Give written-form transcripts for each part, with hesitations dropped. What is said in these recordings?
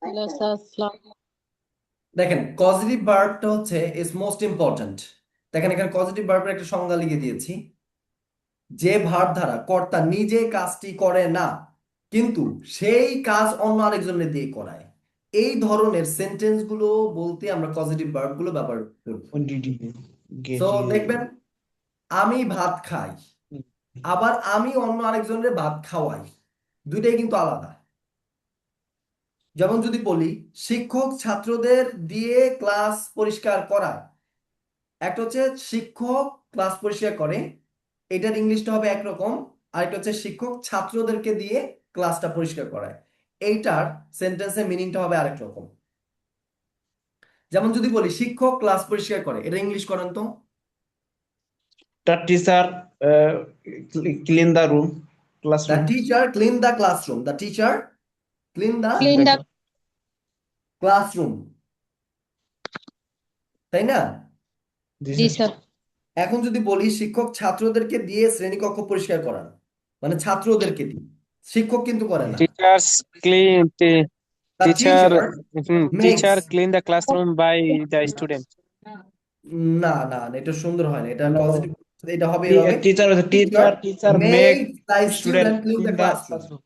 Hello sir, আসসালাম। দেখেন causative ভার্বটা হচ্ছে ইজ মোস্ট ইম্পর্ট্যান্ট। দেখেন এখানে পজিটিভ ভার্বের একটা সংজ্ঞা লিখে দিয়েছি। যে ভার্ব দ্বারা কর্তা নিজে কাজটি করে না কিন্তু সেই কাজ অন্য আরেকজনের দিয়ে করায়, এই ধরনের সেন্টেন্স গুলো বলতে আমরা পজিটিভ ভার্ব গুলো ব্যবহার করব। When did you so get দেখবেন, you? আমি ভাত খাই আবার আমি অন্য আরেকজনের ভাত খাওয়াই, দুইটাই কিন্তু আলাদা। যেমন যদি বলি শিক্ষক ছাত্রদের দিয়ে ক্লাস পরিষ্কার করায়, একটা হচ্ছে শিক্ষক ক্লাস পরিষ্কার করে, এটার ইংলিশটা হবে একরকম। আর একটা হচ্ছে শিক্ষক ছাত্রদেরকে দিয়ে ক্লাসটা পরিষ্কার করায়, এইটার সেন্টেন্সের মিনিংটা হবে আরেক রকম। যেমন যদি বলি শিক্ষক ক্লাস পরিষ্কার করে, এটা ইংলিশ করেন তো। The teacher clean the room, the classroom. Teacher clean the classroom, the teacher clean the clean the. Classroom, তাই না? This জি is স্যার। এখন যদি বলি শিক্ষক ছাত্রদেরকে দিয়ে শ্রেণীকক্ষ পরিষ্কার করান, মানে ছাত্রদেরকে দিয়ে, শিক্ষক কিন্তু করে না। Teachers clean the the teacher teacher makes, teacher clean the classroom by the student. না না না, এটা সুন্দর হয় না, এটা no. পজিটিভ। এটা হবে এভাবে, teacher Teacher make makes the student student clean the clean the classroom, classroom.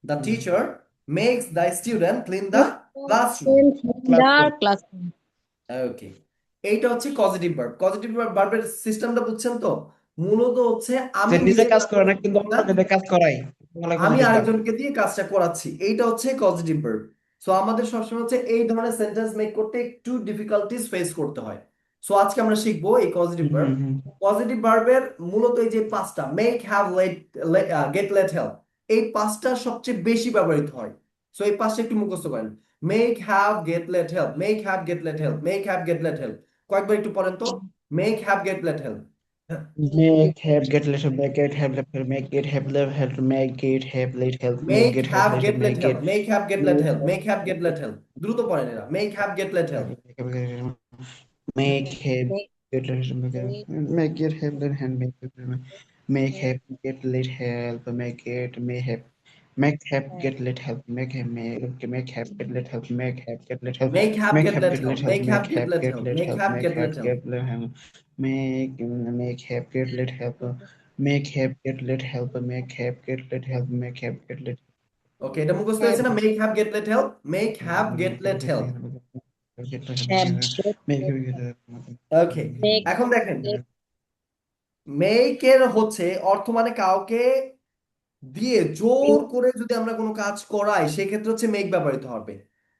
The Hmm. Teacher makes the student clean the classroom. দার Classroom. ক্লাসরুম। ওকে, এইটা হচ্ছে পজিটিভ ভার্ব। পজিটিভ ভার্বের সিস্টেমটা বুঝছেন তো? মূলত হচ্ছে যে আমি নিজে নিজে কাজ কাজ করে না করছি কিন্তু না, অন্যকে দিয়ে কাজ করাই, বলে আমি পজিটিভ ভার্ব। আরেকজনকে দিয়ে কাজটা করাচ্ছি, এইটা হচ্ছে পজিটিভ ভার্ব। সো আমাদের সবসময় হচ্ছে এই ধরনের সেন্টেন্স মেক করতে একটু ডিফিকাল্টিস ফেস করতে হয়। সো আজকে আমরা শিখবো এই পজিটিভ ভার্ব। হুম হুম পজিটিভ ভার্বের মূলত এই যে পাঁচটা, make, have, let, get, let, help, এই পাঁচটা সবচেয়ে বেশি ব্যবহৃত হয়। সো এই পাঁচটা একটু মুখস্থ করেন। Make, have, get, let, help, make, have, get, let, help, make, have, get, let, help. কয়েকবার একটু পড়েন তো। Make, have, get, let, help. make have get little make it have little make it have live help make it have late help make make, it have have, little get, let, make help, it make, have, get, let, make help, have make, have, get, let, help. দ্রুত পড়েন এরা, make, have, get, let, help. make have get little make it have little hand make have get little help make it may have make have get little help make have get little help make have get little help make, have, make get, have let, get help, little help make, have, make get, have let, get help, little make, help have, make get, let, have help. get little help make have get little help make have get little help make have get little help make have get little okay, এটা মুখস্থ হয়েছে না? Make, have, get, let, help, make, have, get, let, help. Okay, এখন দেখেন, মেকের হচ্ছে অর্থ মানে কাউকে দিয়ে জোর করে যদি আমরা কোনো কাজ করাই সেক্ষেত্রে হচ্ছে মেক ব্যবহৃত হবে।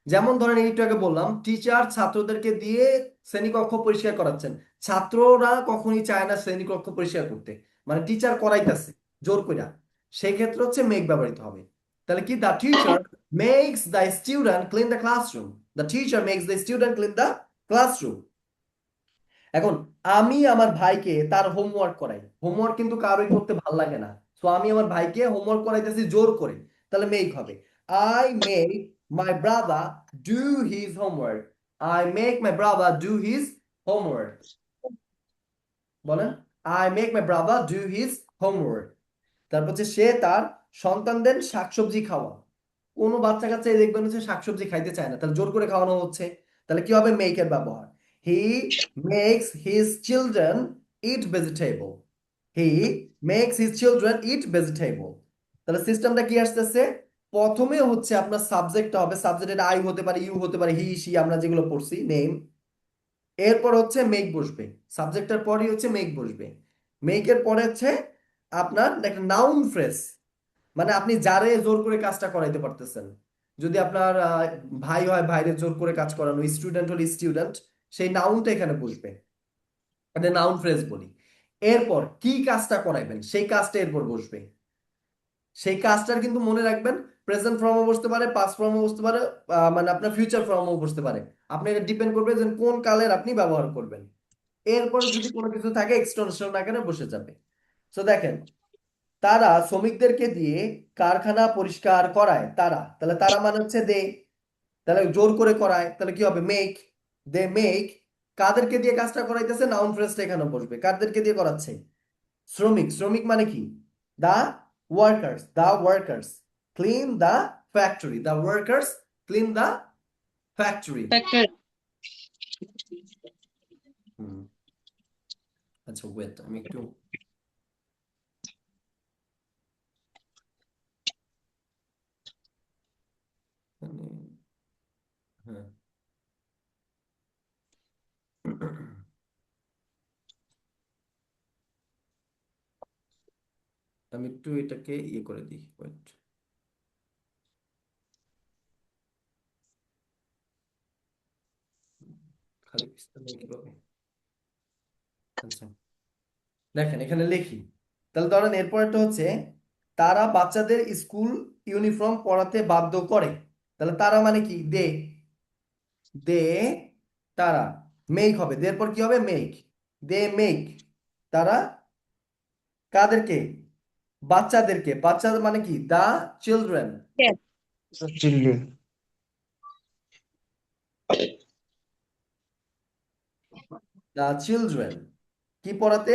যেমন ধরেন একটু আগে বললাম টিচার ছাত্রদেরকে দিয়ে শ্রেণীকক্ষ পরিষ্কার করাচ্ছেন, ছাত্ররা কখনই চায় না শ্রেণীকক্ষ পরিষ্কার করতে, মানে টিচার করাইতেছে জোর কইরা, সেক্ষেত্রে হচ্ছে মেক ব্যবহৃত হবে। তাহলে কি, the teacher makes the student clean the classroom, the teacher makes the student clean the classroom. এখন আমি আমার ভাইকে তার হোমওয়ার্ক করাই, হোমওয়ার্ক কিন্তু কারোই করতে ভাল লাগে না, তো আমি আমার ভাইকে হোমওয়ার্ক করাইতেছি জোর করে, তাহলে মেক হবে। I make my brother do his homework, I make my brother do his homework. বলেন, I make my brother do his homework. তারপর হচ্ছে সে তার সন্তানদের শাকসবজি খাওয়া, কোনো বাচ্চা কাচ্চা দেখবেন হচ্ছে শাকসবজি খাইতে চায় না, তাহলে জোর করে খাওয়ানো হচ্ছে, তাহলে কি হবে, মেকের ব্যবহার। He makes his children eat vegetable, he makes his children eat vegetable. তাহলে সিস্টেমটা কি আসতেছে, প্রথমে হচ্ছে আপনার সাবজেক্টটা হবে, সাবজেক্ট আই হতে পারে, ইউ হতে পারে, হি সি আমরা যেগুলো পড়ছি নেম, এরপর হচ্ছে মেক বসবে, সাবজেক্টের পরই হচ্ছে মেক বসবে। মেকের পরে হচ্ছে আপনার একটা নাউন ফ্রেজ, মানে আপনি যারে জোর করে কাজটা করাইতে পারতেছেন। যদি আপনার ভাই হয়, ভাইরে জোর করে কাজ করানো, স্টুডেন্ট হলে স্টুডেন্ট, সেই নাউনটা এখানে বসবে, মানে নাউন ফ্রেজ বলি। এরপর কি কাজটা করাইবেন সেই কাজটা এরপর বসবে। সেই কাজটার কিন্তু মনে রাখবেন প্রেজেন্ট ফর্মও বসতে পারে, পাস্ট ফর্মও বসতে পারে, মানে আপনার ফিউচার ফর্মও বসতে পারে। আপনি এটা ডিপেন্ড করবে যে কোন কালের আপনি ব্যবহার করবেন। এরপরে যদি কোনো কিছু থাকে এক্সটেনশন আকারে বসে যাবে। তো দেখেন, তারা শ্রমিকদেরকে দিয়ে কারখানা পরিষ্কার করায়, তারা, তাহলে তারা মানে হচ্ছে দে, তাহলে জোর করে করায়, তাহলে কি হবে, মেক, দে মেক। কাদেরকে দিয়ে কাজটা করাইতেছে, নাউন ফ্রেজটা এখানে বসবে, কাদেরকে দিয়ে করাচ্ছে, শ্রমিক, শ্রমিক মানে কি, the workers, the workers clean the factory, the workers clean the factory. Factory. আচ্ছা ওয়েট, আমি একটু হ্যাঁ আমি একটু এটাকে ইয়ে করে দিই, ওয়েট। খালি পিস্তল নেই কিভাবে? আচ্ছা দেখেন এখানে লিখি, তাহলে ধরেন এরপরটা হচ্ছে তারা বাচ্চাদের স্কুল ইউনিফর্ম পরাতে বাধ্য করে। তাহলে তারা মানে কি? দে, দে, তারা। মেক হবে, এরপর কি হবে? Make, they make. তারা কাদেরকে? বাচ্চাদেরকে। বাচ্চা মানে কি? The children, Yes. The children. The children কি পরাতে?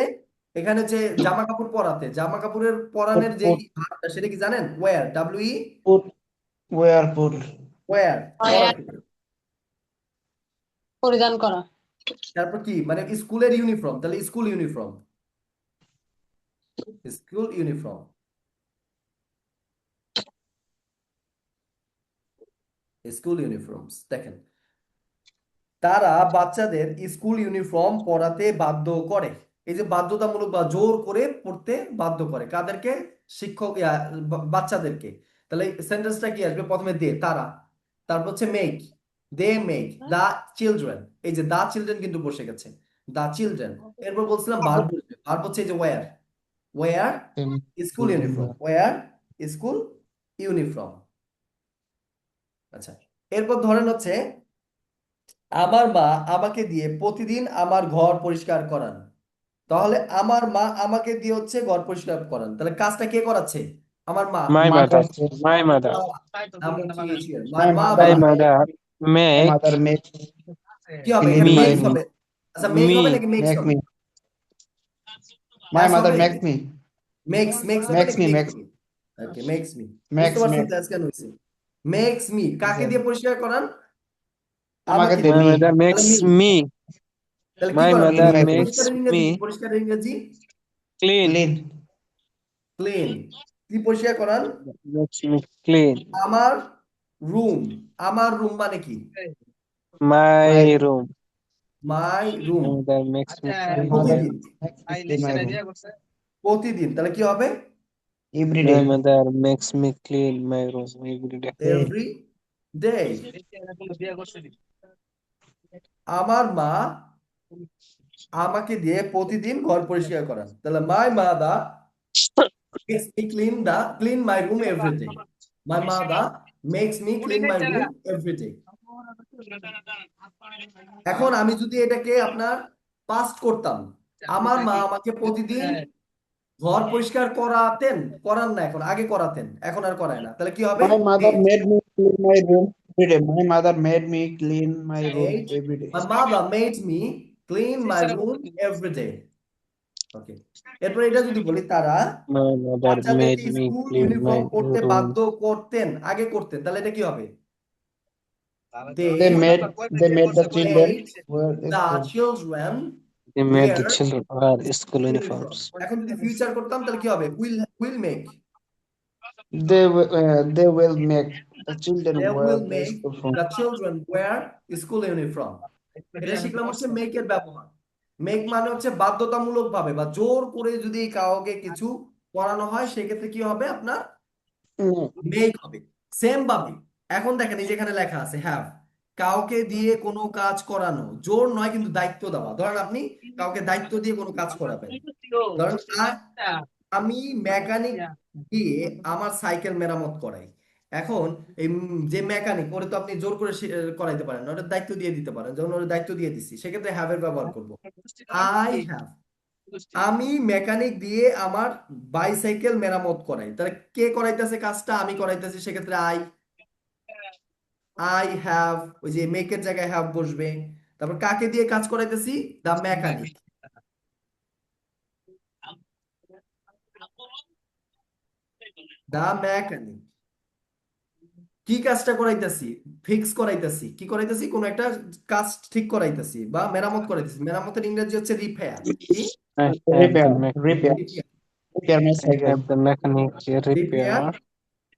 এখানে যে জামা কাপড় পরাতে, জামা কাপড়ের পরানের যেই Put, ভার্বটা সেটা কি জানেন? Wear, W E, put, wear, put. Wear, Wear. পরাতে। পরিধান করা। তারপর কি মানে স্কুলের ইউনিফর্ম, তাহলে school uniform, school uniform, school uniforms. দেখেন তারা বাচ্চাদের স্কুল ইউনিফর্ম পরাতে বাধ্য করে। এই যে বাধ্যতামূলক বা জোর করে পড়তে বাধ্য করে কাদেরকে? শিক্ষক বাচ্চাদেরকে। তাহলে সেন্টেন্সটা কি আসবে? প্রথমে দে, তারা, তারপর হচ্ছে make, they make the children. এই যে দা চিলড্রেন কিন্তু বসে গেছে, দা চিলড্রেন। এরপর বলছিলাম ভার্ব বসবে, ভার্ব হচ্ছে এই যে wear, wear school uniform, wear school uniform. আচ্ছা এরপর ধরেন হচ্ছে আমার মা আমাকে দিয়ে প্রতিদিন আমার ঘর পরিষ্কার করান। তাহলে আমার মা আমাকে দিয়ে হচ্ছে ঘর পরিষ্কার করান, তাহলে কাজটা কে করাচ্ছে? আমার মা। My Mother mother. says, My mother. I'm TH here. My my mother। My mother, mother my make mother makes কি হবে clean এখানে? my makes room. হবে। আচ্ছা মেক হবে me নাকি মেক্স Make হবে? me. My ম্যাচ mother হবে, makes me. Makes, makes হবে Makes নাকি me, makes makes, me? Okay makes me. বুঝতে makes, পারছেন makes. তো আজকে কেন হয়েছে? মেক্স মি কাকে Exactly. দিয়ে পরিষ্কার করান? আমাকে আমাকে দে my দিয়ে। me. mother তাহলে makes মি, me. তাহলে কি My করান? Clean mother my room. makes পরিষ্কারের ইংরেজি কি? me পরিষ্কারের ইংরেজি clean. Clean. ক্লিন। কি পরিষ্কার করান? Makes me clean. আমার রুম। আমার রুম মানে কি? My My room. room. My My room. mother makes me My clean my mother প্রতিদিন, makes me clean my room. প্রতিদিন তাহলে কি হবে? Every My day. mother makes me clean my room every day. Day. Every day. আমার মা আমাকে দিয়ে প্রতিদিন ঘর পরিষ্কার করান, তাহলে my mother makes me clean my room every day. My mother makes me clean my room every day. এখন আমি যদি এটাকে আপনার পাস্ট করতাম, আমার মা আমাকে প্রতিদিন ঘর পরিষ্কার করাতেন, করান না, এখন আগে করাতেন, এখন আর করায় না, তাহলে কি হবে? My mother Did. made me clean my room every day. My mother made me clean my room Made. every day. My mother made me clean my room every day. ওকে এরপর এটা যদি বলি তারা My mother বাচ্চাদেরকে made me school clean my uniform পরতে room. বাধ্য করতেন, আগে করতেন, তাহলে এটা কি হবে? দে They made the children made wear the the school. children They made wear the children wear school uniform. uniforms. এখন যদি ফিউচার করতাম তাহলে কি হবে? Will make, They will make the children they wear will the make school form. the children wear school uniform। এটা শিখলাম হচ্ছে মেকের ব্যবহার। মেক মানে হচ্ছে বাধ্যতামূলক ভাবে বা জোর করে যদি কাউকে কিছু করানো হয় সেক্ষেত্রে কি হবে? আপনার Mm. মেক হবে। সেম ভাবে এখন দেখেন এই যেখানে লেখা আছে হ্যাভ, কাউকে দিয়ে কোনো কাজ করানো, জোর নয় কিন্তু দায়িত্ব দেওয়া। ধরেন আপনি কাউকে দায়িত্ব দিয়ে কোনো কাজ করাবেন, ধরেন আমি মেকানিক দিয়ে আমার সাইকেল মেরামত করাই। এখন এই যে মেকানিক ওরে তো আপনি জোর করে করাইতে পারেন না, ওটা দায়িত্ব দিয়ে দিতে পারেন। যখন ওর দায়িত্ব দিয়ে দিচ্ছি সেক্ষেত্রে হ্যাভ এর ব্যবহার করব। আই হ্যাভ, আমি মেকানিক দিয়ে আমার বাইসাইকেল মেরামত করাই, তাহলে কে করাইতেছে কাজটা? আমি করাইতেছি, সেক্ষেত্রে আই হ্যাভ, ওই যে মেকের জায়গায় হ্যাভ বসবে। তারপর কাকে দিয়ে কাজ করাইতেছি? দা মেকানিক, দা মেকানিক। কি কাজটা করাইতেছি? ফিক্স করাইতেছি। কি করাইতেছি? কোন একটা কাজ ঠিক করাইতেছি বা মেরামত করাইতেছি। মেরামতের ইংরেজি হচ্ছে রিপেয়ার। কি? I have the repair, repair, mechanic. Repair. repair my I cycle. have the mechanic repair repair.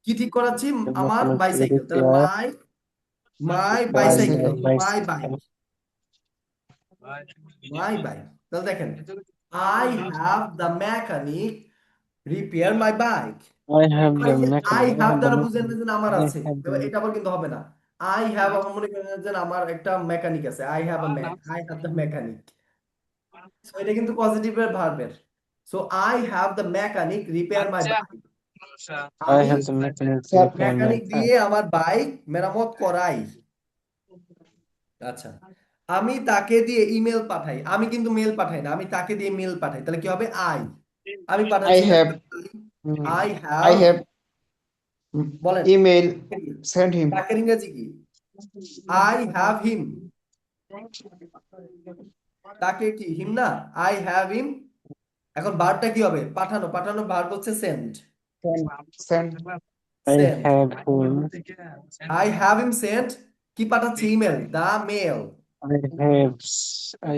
কি ঠিক করাচ্ছি? The আমার mechanic বাইসাইকেল। তাহলে repair my my by bicycle, my Bicycle. My bike, bicycle. My bike. তাহলে দেখেন, I have the mechanic repair my bike. I have আবার the এই যে I mechanic. I have have the দ্বারা বুঝেন না mechanic. যে আমার I আছে, have এবার the এটা আবার কিন্তু হবে না। আই হ্যাভ আমার মনে করেন যে আমার একটা মেকানিক আছে, I have I have the mechanic. So এটা কিন্তু পজিটিভের ভার্বের। So I have the mechanic repair my bike. I আমি have the mechanic Sir, repair my mechanic দিয়ে bike. আমার বাইক মেরামত করাই। আচ্ছা, আমি তাকে দিয়ে ইমেল পাঠাই। আমি কিন্তু মেল পাঠাই না, আমি তাকে দিয়ে মেল পাঠাই। তাহলে কি হবে? আমি I পাঠাচ্ছি না, have I I have. have বলেন email sent him. তাকে ইংরেজি কি? I have him. তাকে কি হিম না? I have him. এখন ভার্বটা কি হবে? পাঠানো। পাঠানো ভার্ব হচ্ছে send. Send I send. have him. I have him send কি পাঠাচ্ছি? Email, the mail. I have I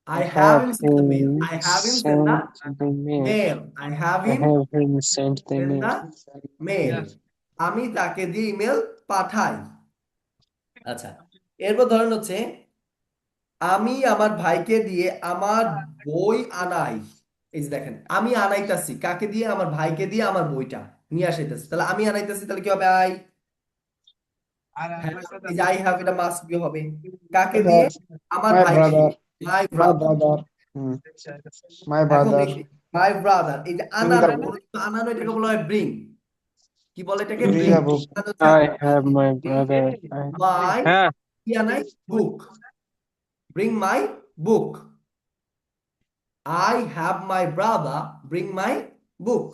I have have him send the mail. him I have him send the sent the mail. Mail. I have I him have him sent the send mail. The mail. আমি তাকে দিয়ে email পাঠাই। আচ্ছা, এরপর ধরেন হচ্ছে আমি আমার ভাইকে দিয়ে আমার বই আনাই। এই যে দেখেন, আমি আনাইতাছি কাকে দিয়ে? আমার ভাইকে দিয়ে আমার বইটা নিয়ে আসাইতেছি। তাহলে আমি আনাইতাছি, তাহলে কি হবে? I have. এই যে আই হ্যাভ, এটা মাস্ট বি হবে। কাকে দিয়ে? that আমার my ভাইকে brother, দিয়ে, মাই my brother. brother, hmm, my এখন brother এই যে মাই ব্রাদার, এই যে bring the আনানো, book, কোনো কিছু আনানো এটাকে বলা হয় ব্রিং। কি বলে এটাকে? bring bring. the book. হচ্ছে I আমি have my bring brother. my Ah, কি আনাই? Book. Bring my book. I have my brother bring my book.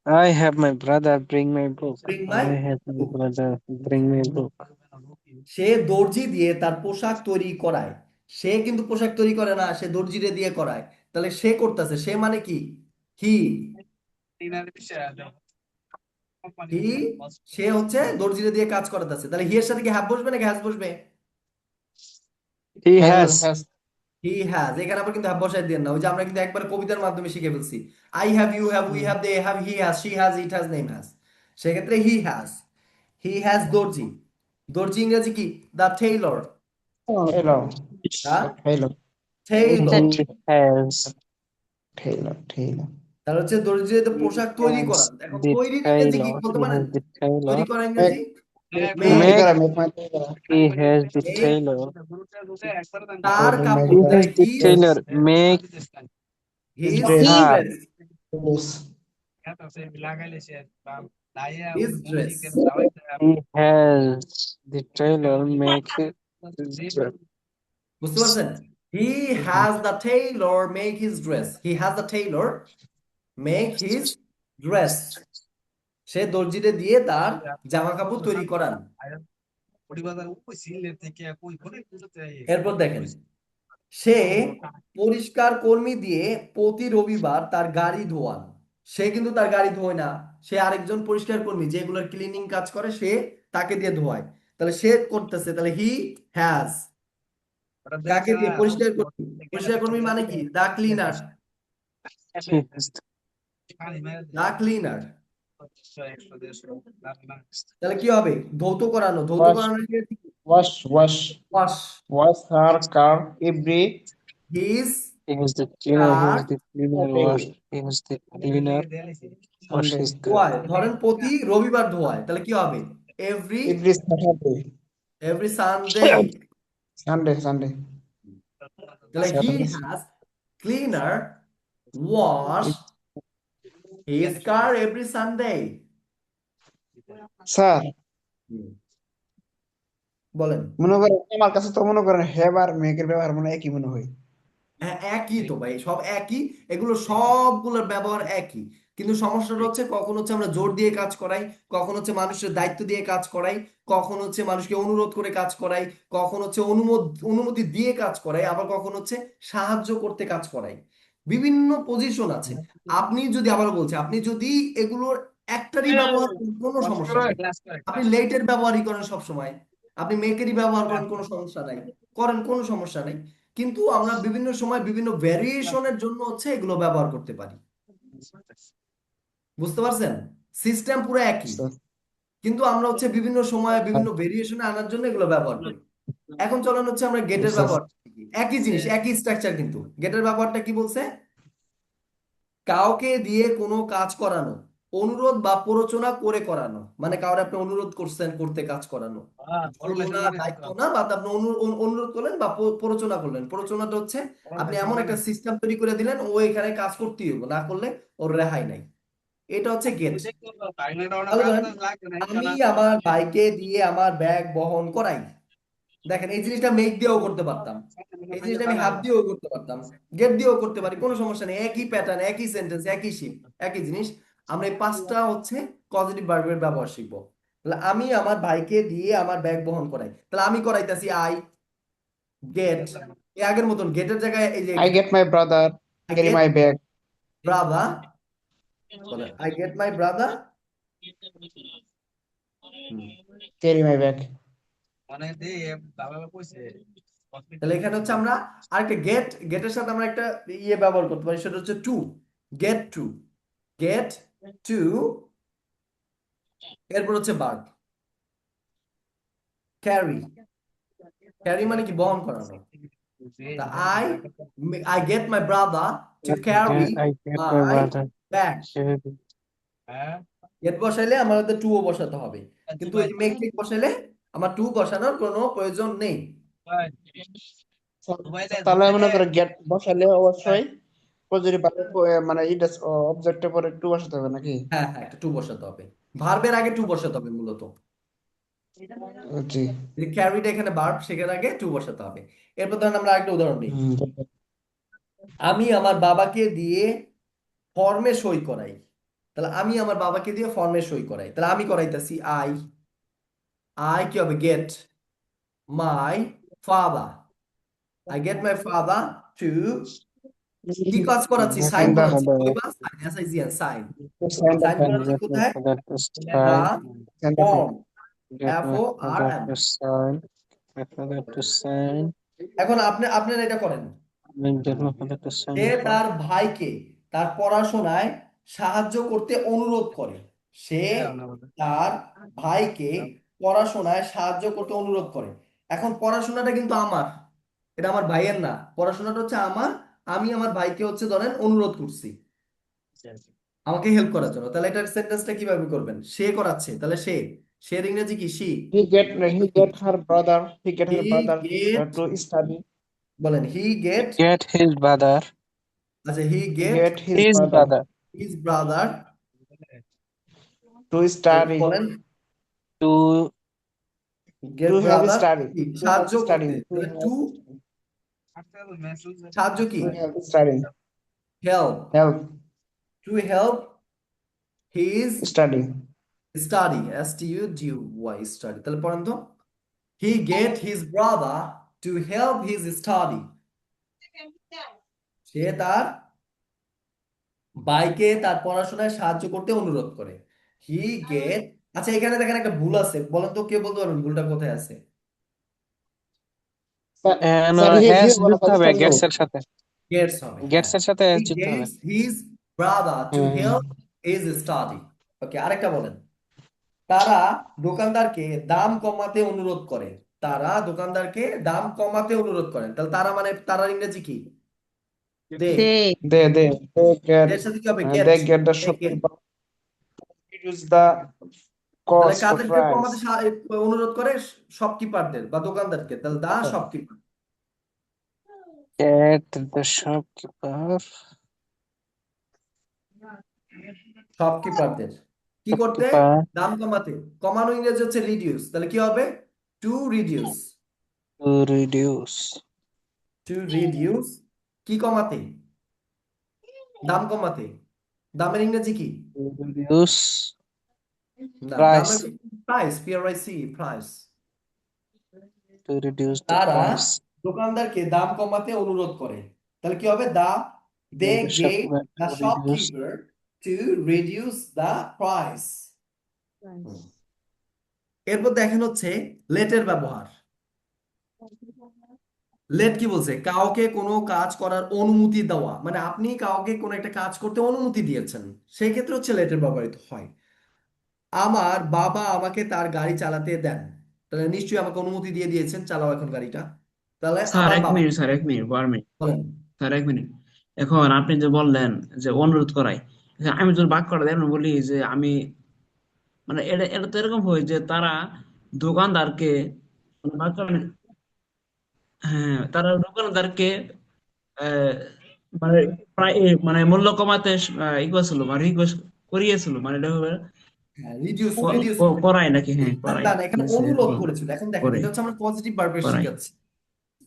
I have my brother bring my book. Bring I my have my book. brother bring my book. সে দর্জি দিয়ে তার পোশাক তৈরি করায়। সে কিন্তু পোশাক তৈরি করে না, সে দর্জিরে দিয়ে করায়। তাহলে সে করতেছে, সে মানে কি? হি। হি, সে হচ্ছে দর্জিরে দিয়ে কাজ করাতেছে। তাহলে হি এর সাথে কি হ্যাভ বসবে নাকি হ্যাজ বসবে? He has. Has he has. এখানে আবার কিন্তু হ্যাভ বসাই দেন না, ওই যে আমরা কিন্তু একবার কবিতার মাধ্যমে শিখে ফেলছি। I have, you have, we hmm, have, they have, he has, she has, it has, name has. সেক্ষেত্রে হি হ্যাজ। হি হ্যাজ দর্জি। দর্জি ইংরেজি কি? The tailor. hello, the hello, tailor. He has. Taylor, Taylor. তাহলে হচ্ছে দর্জিতে He পোশাক তৈরি করা। has এখন the তৈরির ইংরেজি কি tailor. বলতে He পারেন? has the তৈরি tailor. করা Make, ইংরেজি my make. Make. tailor, make my tailor. He has the make tailor. তার Tailor make কাপড়, the He তাহলে has the his, dress, tailor. Make his his dress, her. Dress. dress. His dress. He has the tailor make his dress. বুঝতে পারছেন? He has the tailor make his dress. He has the tailor make his dress. সে দর্জিতে দিয়ে তার জামা কাপড় তৈরি করান। এরপর দেখেন, সে পরিষ্কার কর্মী দিয়ে প্রতি রবিবার তার গাড়ি ধোয়ান। সে কিন্তু তার গাড়ি ধোয় না, সে আরেকজন পরিষ্কার কর্মী যেগুলোর ক্লিনিং কাজ করে, সে তাকে দিয়ে ধোয়ায়। তাহলে সে করতেছে, তাহলে হি হ্যাজ। কাকে দিয়ে? পরিষ্কার কর্মী। পরিষ্কার কর্মী মানে কি? The cleaner. He has the cleaner. তাহলে কি হবে? ধৌত করানো। ধৌত Wash, করানো wash, wash. wash her car every his he has the cleaner. He car has the cleaner wash. day, He has the cleaner wash Sunday, his car. ধোয়ায়। ধরেন প্রতি রবিবার ধোয়ায়, তাহলে কি হবে? Every every Saturday, every Sunday. Sunday. তাহলে হি Saturday. Has cleaner wash his car every Sunday. Sir, বলেন। মনে করেন আমার কাছে তো মনে করেন হ্যাভ আর মেকের ব্যবহার মনে হয় একই মনে হয়। হ্যাঁ, একই তো ভাই, সব একই। এগুলো সবগুলোর ব্যবহার একই। কিন্তু সমস্যাটা হচ্ছে কখন হচ্ছে আমরা জোর দিয়ে কাজ করাই, কখন হচ্ছে মানুষের দায়িত্ব দিয়ে কাজ করাই, কখন হচ্ছে মানুষকে অনুরোধ করে কাজ করাই, কখন হচ্ছে অনুমতি দিয়ে কাজ করাই, আবার কখন হচ্ছে সাহায্য করতে কাজ করাই। বিভিন্ন পজিশন আছে। আপনি যদি, আবার বলছি, আপনি যদি এগুলোর একটারই ব্যবহার করুন, কোনো সমস্যা নেই। আপনি লেটের ব্যবহারই করেন সব সময়, আপনি মেকেরই ব্যবহার করেন, কোনো সমস্যা নাই, করেন, কোনো সমস্যা নেই। কিন্তু আমরা বিভিন্ন সময় বিভিন্ন ভ্যারিয়েশনের জন্য এগুলো ব্যবহার করতে পারি। বুঝতে পারছেন? সিস্টেম পুরো একই, কিন্তু আমরা বিভিন্ন সময় বিভিন্ন ভেরিয়েশনে আনার জন্য এগুলো ব্যবহার করি। এখন চলেন আমরা গেটের ব্যবহার শিখি। একই জিনিস, একই স্ট্রাকচার, কিন্তু গেটের ব্যবহারটা কি বলছে? কাউকে দিয়ে কোনো কাজ করানো, অনুরোধ বা প্ররোচনা করে করানো, মানে কাউকে আপনি অনুরোধ করছেন করতে কাজ করানো, জোর না, দায়িত্ব না, বা আপনি অনুরোধ করলেন বা প্ররোচনা করলেন। প্ররোচনাটা আপনি এমন একটা সিস্টেম তৈরি করে দিলেন, ও এখানে কাজ করতেই হবে, না করলে ওর রেহাই নাই। এটা গেট। তাহলে ধরেন আমি আমার ভাইকে দিয়ে আমার ব্যাগ বহন করাই। দেখেন, এই জিনিসটা মেক দিয়েও করতে পারতাম, এই জিনিসটা আমি হাত দিয়েও করতে পারতাম, গেট দিয়েও করতে পারি, কোনো সমস্যা নেই। একই প্যাটার্ন, একই সেন্টেন্স, একই শিপ, একই জিনিস। আমরা এই পাঁচটা পজিটিভ ভার্বের ব্যবহার শিখবো। তাহলে আমি আমার ভাইকে দিয়ে আমার ব্যাগ বহন করাই, তাহলে আমি করাইতাছি আই গেট। এই আগের মতন গেটের জায়গায় এই যে I get my brother I carry get my bag. Brother, বলে I get my brother Carry my bag. তাহলে এখানে আমরা আরেকটা গেটের সাথে আমরা একটা ব্যবহার করতে পারি, সেটা to. Get to, get to, এরপর ভার্ব ক্যারি। ক্যারি মানে কি? বহন করানো। তা I I get my brother to carry I get my my brother. Bag. Get বসাইলে আমাদের টু ও বসাতে হবে, কিন্তু এই মেক টেক বসাইলে আমার টু বসানোর কোনো প্রয়োজন নেই। তাহলে মনে করে get বসালে অবশ্যই পজিটিভ মানে এটা অবজেক্টের পরে একটু বসাতে হবে নাকি? হ্যাঁ হ্যাঁ, একটা টু বসাতে হবে, ভার্বের আগে টু বসাতে হবে মূলত। জি। ক্যারিটা এখানে ভার্ব, সেখানে আগে টু বসাতে হবে। এরপর ধরেন আমরা আরেকটা উদাহরণ নিই। আমি আমার বাবাকে দিয়ে ফর্মে সই করাই। তাহলে আমি আমার বাবাকে দিয়ে ফর্মে সই করাই, তাহলে আমি করাইতেছি আই। আই কি হবে? Get my father. I get my father to, কি কাজ করাচ্ছি? সাইন And the করাচ্ছি। Father, কই বা sign, S I G N, sign. send the sign I করাচ্ছি get my কোথায়? father to the sign. send the form, Get F my O R father M. to sign. My father to sign. এখন আপনারা এটা করেন, I get my father to sign say the form. তার ভাইকে তার পড়াশোনায় সাহায্য করতে অনুরোধ করে। সে তার ভাইকে পড়াশোনায় সাহায্য করতে অনুরোধ করে। এখন পড়াশোনাটা কিন্তু আমার, এটা আমার ভাইয়ের না, পড়াশোনাটা আমার। আমি আমার ভাইকে ধরেন অনুরোধ করছি আমাকে হেল্প করার জন্য, তাহলে এটার সেন্টেন্সটা কিভাবে করবেন? সে করাচ্ছে, তাহলে সে, সে এর ইংরেজি কি? সি। he get he her brother get, to study. বলেন he get, Get his brother. আচ্ছা he get Get his His brother brother his brother, to study. বলেন to get To have brother study. To have সাহায্য করতে, studying. To তাহলে to have সাহায্য কি? to have studying. Help, Help to help his study. Study, STUDY, study. তাহলে পড়েন তো, he get his brother to help his study. সে তার ভাইকে তার পড়াশোনায় সাহায্য করতে অনুরোধ করে। হি গেট, আচ্ছা এখানে দেখেন একটা ভুল আছে, বলেন তো কে বলতে পারবেন ভুলটা কোথায় আছে? and স্যার s বলা যুক্ত হবে সাজেস্টার gets এর সাথে। গেটস হবে, Gets হ্যাঁ। এর সাথে হি s যুক্ত হবে। Gets his brother to hmm. Help his study. Okay, আরেকটা বলেন, তারা দোকানদারকে দাম কমাতে অনুরোধ করে। তারা দোকানদারকে দাম কমাতে অনুরোধ করেন, তাহলে তারা মানে তারার ইংরেজি কি? দে। they এর সাথে কি হবে? Get. they get the they get. shopkeeper to reduce the তাহলে cost of কাদেরকে price. কমাতে অনুরোধ করে? শপকিপারদের বা দোকানদারকে, তাহলে দা শপকিপার। Get the shopkeeper. শপকিপারদের কি করতে? Shopkeeper দাম কমাতে। কমানো ইংরেজি রিডিউস, তাহলে কি হবে? To reduce. to reduce. To reduce কি কমাতে? দাম কমাতে। দামের ইংরেজি কি? To reduce না, দামের price. Price, PRIC, price. To reduce the তারা price. দোকানদারকে দাম কমাতে অনুরোধ করে, তাহলে কি হবে? দা দে Get the gave shopkeeper the to reduce shopkeeper to reduce the price. এরপর দেখেন হচ্ছে লেটের ব্যবহার। লেট কি বলছে? কাউকে কোনো কাজ করার অনুমতি দেওয়া, মানে আপনি কাউকে কোনো একটা কাজ করতে অনুমতি দিয়েছেন, সেই ক্ষেত্রে হচ্ছে লেটের ব্যবহৃত হয়। আমার বাবা আমাকে তার গাড়ি চালাতে দেন, তাহলে নিশ্চয়ই আমাকে অনুমতি দিয়ে দিয়েছেন, চালাও এখন গাড়িটা। তাহলে স্যার আমার এক বাবা। মিনিট, স্যার এক মিনিট, 1 মিনিট। বলেন। স্যার এক মিনিট। এখন আপনি যে বললেন যে অনুরোধ করাই, এখন আমি যদি বাক্য করে দেন বলি যে আমি, মানে এটা এটা তো এরকম হয় যে তারা দোকানদারকে, মানে হ্যাঁ, তারা দোকানদারকে আহ, মানে প্রায় মানে মূল্য কমাতে ই করছিল, মানে রিকোয়েস্ট করিয়েছিল, মানে এটা হবে হ্যাঁ, রিডিউস রিডিউস করে। করাই নাকি, হ্যাঁ করাই না না, এখানে দিয়েছে, অনুরোধ হ্যাঁ করেছিল। এখন দেখেন, করে এটা হচ্ছে আমরা পজিটিভ ভার্বে করাই শিখাচ্ছি।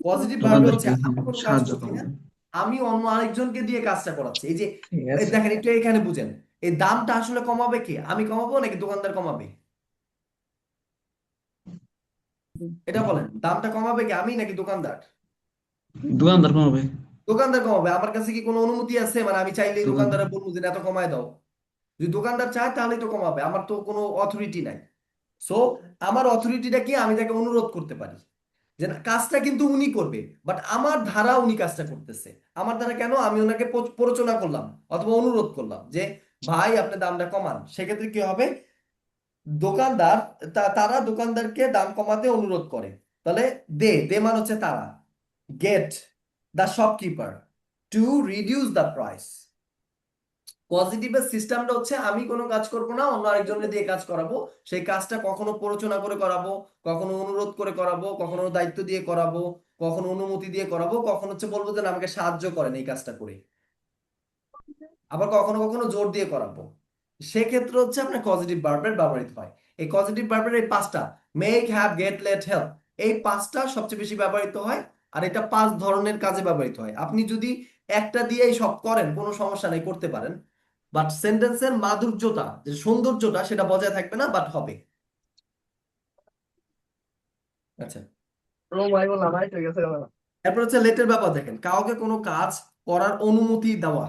পজিটিভ ভার্বে হচ্ছে দোকানদারকে, আমি হ্যাঁ কোনো কাজ সাহায্য করছি না, করবে। আমি অন্য আরেকজনকে দিয়ে কাজটা করাচ্ছি। এই যে ঠিক এই আছে। দেখেন, একটু এখানে বুঝেন, এই দামটা আসলে কমাবে কে? আমি কমাবো নাকি দোকানদার কমাবে? এটা বলেন, দামটা কমাবে কে, আমি নাকি দোকানদার? দোকানদার কমাবে। দোকানদার কমাবে। আমার কাছে কি কোনো অনুমতি আছে? মানে আমি চাইলেই দোকানদার। দোকানদারে বলবো যে এত কমায় দাও? যদি দোকানদার চায় তাহলেই তো কমাবে, আমার তো কোনো অথরিটি নাই। সো আমার অথরিটিটা কি? আমি তাকে অনুরোধ করতে পারি যে না, কাজটা কিন্তু উনি করবে, বাট আমার দ্বারা উনি কাজটা করতেছে। আমার দ্বারা কেন? আমি ওনাকে প্ররোচনা করলাম অথবা অনুরোধ করলাম যে ভাই আপনি দামটা কমান। সেক্ষেত্রে কি হবে? দোকানদার, তারা দোকানদারকে দাম কমাতে অনুরোধ করে। তাহলে দে দে মানে হচ্ছে তারা, get the shopkeeper to reduce the price. পজিটিভের সিস্টেমটা হচ্ছে আমি কোনো কাজ করব না, অন্য আরেকজনের দিয়ে কাজ করাবো। সেই কাজটা কখনো প্ররোচনা করে করাবো, কখনো অনুরোধ করে করাবো, কখনো দায়িত্ব দিয়ে করাবো, কখনো অনুমতি দিয়ে করাবো, কখনো হচ্ছে বলবো যে না, আমাকে সাহায্য করেন এই কাজটা করে। আবার কখনো কখনো জোর দিয়ে করাবো। সেক্ষেত্রে হচ্ছে আপনার পজিটিভ ভার্বের ব্যবহৃত হয়। এই পজিটিভ ভার্বের এই পাঁচটা, make, have, get, let, help, এই পাঁচটা সবচেয়ে বেশি ব্যবহৃত হয়। আর এটা 5 ধরনের কাজে ব্যবহৃত হয়। আপনি যদি একটা দিয়েই সব করেন কোনো সমস্যা নেই, করতে পারেন, বাট সেন্টেন্সের মাধুর্যতা, যে সৌন্দর্যটা, সেটা বজায় থাকবে না, বাট হবে। আচ্ছা, এরপর হচ্ছে লেটের ব্যাপার। দেখেন, কাউকে কোনো কাজ করার অনুমতি দেওয়া।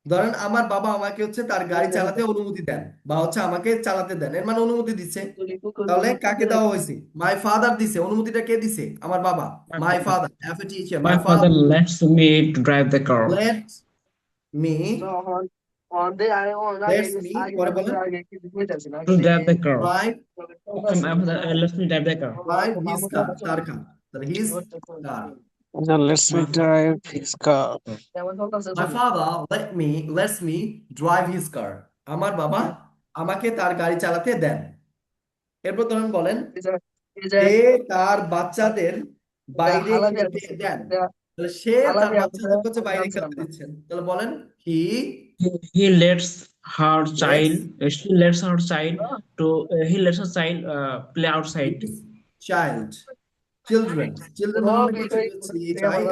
ধরেন আমার বাবা আমাকে হচ্ছে তার গাড়ি চালাতে অনুমতি দেন, বা হচ্ছে আমাকে চালাতে দেন, এর মানে অনুমতি দিচ্ছে। তাহলে কাকে দেওয়া হয়েছে? মাই ফাদার দিছে। অনুমতিটা কে দিছে? আমার বাবা। My father, have a teacher, my My father father lets me to drive the car. Let me, let's me, পরে বলেন, To drive the car. Drive, My father lets me drive the car. Drive his কার, তার কার, তাহলে his car. Now let's me My father. drive his car. My father let's me drive his কার। আমার বাবা আমাকে তার গাড়ি চালাতে দেন। এরপর ধরুন বলেন, সে তার বাচ্চাদের বাইরে খেলতে দেন। তাহলে সে তার বাচ্চাদের কাছে বাইরে খেলতে দিচ্ছেন, তাহলে বলেন হি He lets her let's child. She lets her child to. He lets her child play outside. His child, children, children ধরুন একটা ছোট CHIL,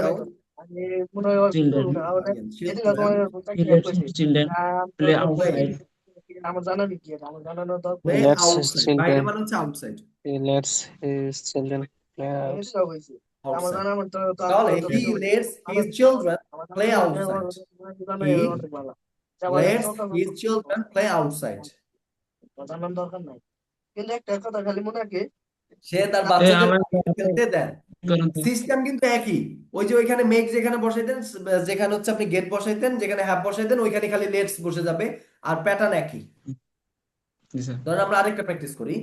Children. Children He lets her children play play, outside. Play Let's his outside. বাইরে children. মানে হচ্ছে outside, He lets his children play out. Outside. তাহলে he lets his children play outside, he lets his children play outside. সে তার বাচ্চাদের আমার বাইরে খেলতে দেন। করেন তো। সিস্টেম কিন্তু একই। ওই যে ওইখানে মেক যেখানে বসাইতেন, যেখানে হচ্ছে আপনি গেট বসাইতেন, যেখানে হ্যাভ বসাইতেন, ওইখানে খালি লেটস বসে যাবে। আর প্যাটার্ন একই। জি স্যার। ধরেন আমরা আরেকটা প্র্যাকটিস করি,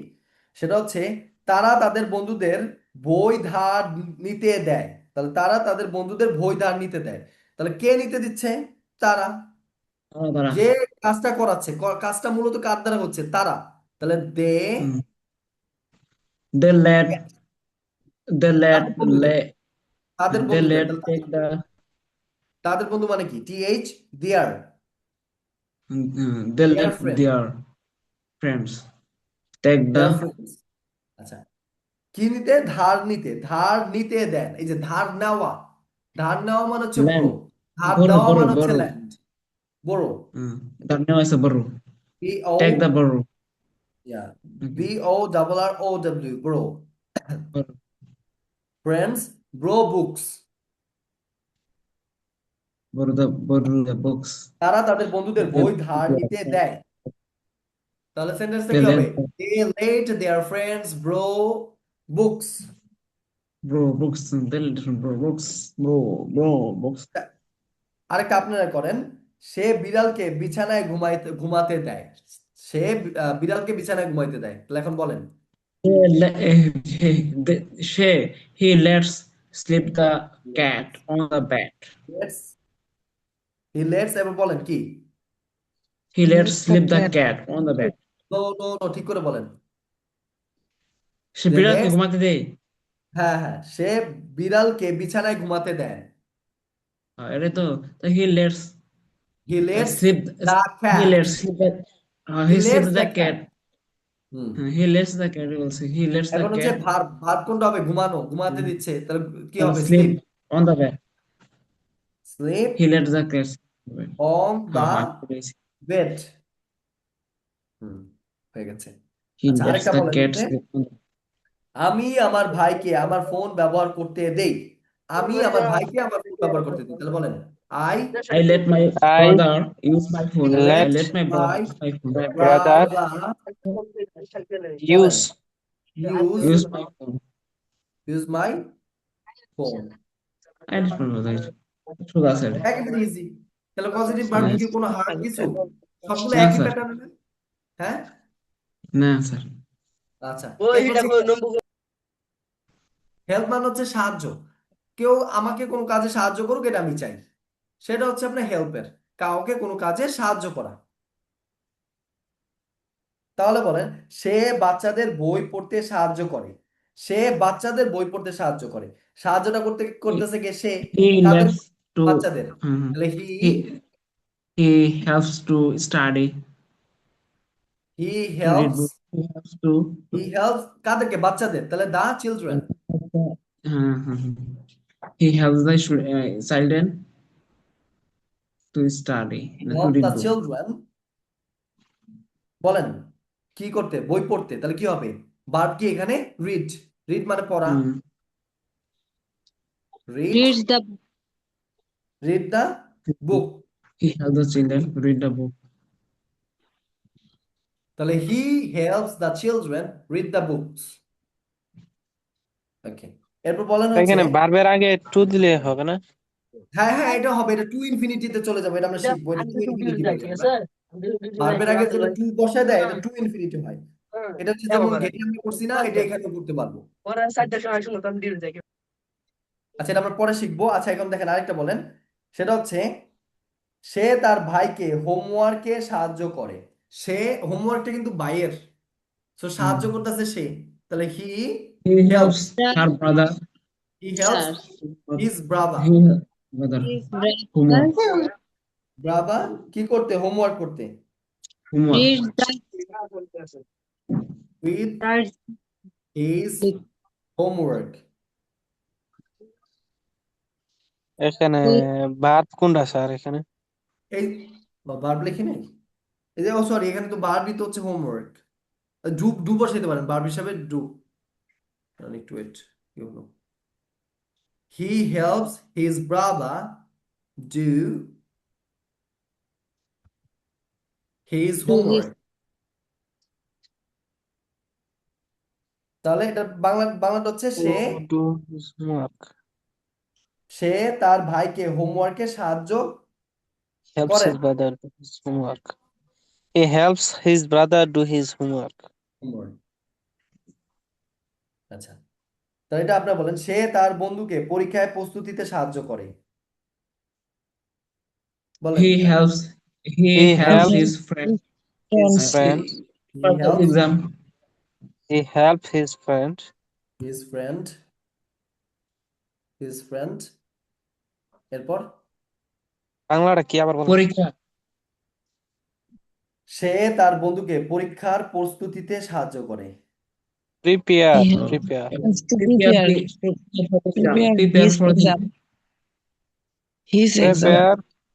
সেটা হচ্ছে তারা তাদের বন্ধুদের বই ধার নিতে দেয়। তাহলে তারা তাদের বন্ধুদের বই ধার নিতে দেয়, তাহলে কে নিতে দিচ্ছে? তারা। তারা। যে কাজটা করাচ্ছে, কাজটা মূলত কার দ্বারা হচ্ছে? তারা। তাহলে দে, They let they তাদের let বন্ধুদের, let তাদের they বন্ধুদের, let তাহলে take the তাদের বন্ধু মানে কি? Their, they their let friend, their friends take the their friends. আচ্ছা, কি নিতে? ধার নিতে। ধার নিতে দেন। এই যে ধার নেওয়া, ধার নেওয়া মানে হচ্ছে ব্রো, land. ধার Borrow, দেওয়া borrow, মানে হচ্ছে borrow. ল্যান্ড, বড়। The name is a borrow. B O, Take the borrow. Yeah, Okay. BORROW, borrow. Borrow. Friends, borrow books. borrow the books. তারা তাদের বন্ধুদের They বই ধার নিতে দেয়। তাহলে সেন্টেন্সটা they কি হবে? let They let their friends borrow books. borrow books. They let borrow books. Borrow books. আরেকটা আপনারা করেন, সে বিড়ালকে বিছানায় ঘুমাতে দেয়। সে বিড়ালকে বিছানায় ঘুমাইতে দেয়। তাহলে এখন বলেন। He lets sleep the cat on the bed. Let's, he let's, এবার বলেন কি? He lets Let the sleep the cat. cat on the bed. No no no, ঠিক করে বলেন। সে যে বিড়ালকে লেটস, ঘুমাতে দেয়। হ্যাঁ হ্যাঁ, সে বিড়ালকে বিছানায় ঘুমাতে দেয়। এটা তো he lets he lets sleep the he cat, lets sleep the he he sleeps lets the the cat. cat. Hmm, He lets the cat also. He lets the এখন হচ্ছে cat ভার্ব, ভার্ব কোনটা হবে? ঘুমানো, ঘুমাতে দিচ্ছে, তাহলে কি হবে? Sleep. sleep on the bed. Sleep He lets the cat sleep on the bed. On the হ্যাঁ বুঝেছি। বেড। হুম, হয়ে গেছে। He আচ্ছা, lets আরেকটা the বলেন cat হচ্ছে, sleep on the আমি আমার ভাইকে আমার ফোন ব্যবহার করতে দেই। আমি আমার ভাইকে আমার ফোন ব্যবহার করতে দিই। তাহলে বলেন, আই I let my I brother use my phone. I let let my brother my use my phone. brother brother, বলেন, use use Use my phone. My phone. I let my brother. শুধু আছে এটা। একেবারে ইজি। তাহলে positive verb না কি কোনো hard কিছু? সবগুলো না একই স্যার, প্যাটার্ন। হ্যাঁ, না স্যার। আচ্ছা। এরপর হচ্ছে হেল্প, মানে হচ্ছে সাহায্য। কেউ আমাকে কোনো কাজে সাহায্য করুক, এটা আমি চাই। সেটা হচ্ছে আপনার হেল্পের, কাউকে কোনো কাজে সাহায্য করা। তাহলে বলেন, সে বাচ্চাদের বই পড়তে সাহায্য করে। সে বাচ্চাদের বই পড়তে সাহায্য করে। সাহায্যটা করতেছে কে? সে। He Quader? lets to বাচ্চাদের। তাহলে he, he helps to study, he to read helps, book. He helps to he helps কাদেরকে? বাচ্চাদের। তাহলে the children. he helps the children to study, to help the read book. Children, বলেন কি করতে? বই পড়তে। তাহলে কি হবে? ভার্ব কি এখানে? রিড। রিড মানে পড়া। Hmm. Read, reads the read the book. He helps the children read the book. তাহলে he helps the children read the books. Okay, এরপর বলেন হচ্ছে, এখানে ভার্বের আগে টু দিলে হবে না? হ্যাঁ হ্যাঁ, এটা হবে, এটা টু ইনফিনিটিতে চলে যাবে, এটা আমরা শিখবো। এটা টু ইনফিনিটি বলি আমরা। ভার্বের আগে যেটা টু বসায় দেয়, এটা টু ইনফিনিটি হয়। এটা হচ্ছে যেমন গেটে আমরা করছি না, এটা এখানে করতে পারবো। আচ্ছা, এটা আমরা পরে শিখবো। আচ্ছা, এখন দেখেন আরেকটা বলেন, সেটা হচ্ছে, সে তার ভাইকে হোমওয়ার্কে সাহায্য করে। সে, হোমওয়ার্কটা কিন্তু ভাইয়ের, তো সাহায্য Hmm. করতেছে সে। তাহলে he He helps, helps her brother. sir his brother. He helps brother his homework. brother brother কি করতে? হোমওয়ার্ক করতে। Homework. reads the with cards his homework. এখানে with ভার্ব কোনটা স্যার এখানে? এই ভার্ব লিখি নাই। এই যে, ও সরি, এখানে তো ভার্বই তো হচ্ছে হোমওয়ার্ক। ডু, ডু বসাইতে পারেন ভার্ব হিসাবে, ডু। একটু ওয়েট, কি হলো? He helps his brother do his do his homework. তাহলে এটা বাংলাটা হচ্ছে, সে, ডু হিজ হোমওয়ার্ক। সে তার ভাইকে হোমওয়ার্কে সাহায্য হেল্পস করেন। His brother do his homework. He helps his brother do his homework. Homework, আচ্ছা। তাহলে এটা আপনারা বলেন, সে তার বন্ধুকে পরীক্ষায় প্রস্তুতিতে সাহায্য করে। বলেন, He helps. He He helps he helps his friend. helps his friends friend he Purpose helps exam. He help his friend. His friend, his friend, এরপর বাংলাটা কি আবার বলেন? পরীক্ষা। সে তার বন্ধুকে পরীক্ষার প্রস্তুতিতে সাহায্য করে। Prepare, he prepare. helps to Prepare for the exam. prepare Prepare his for the exam his exam prepare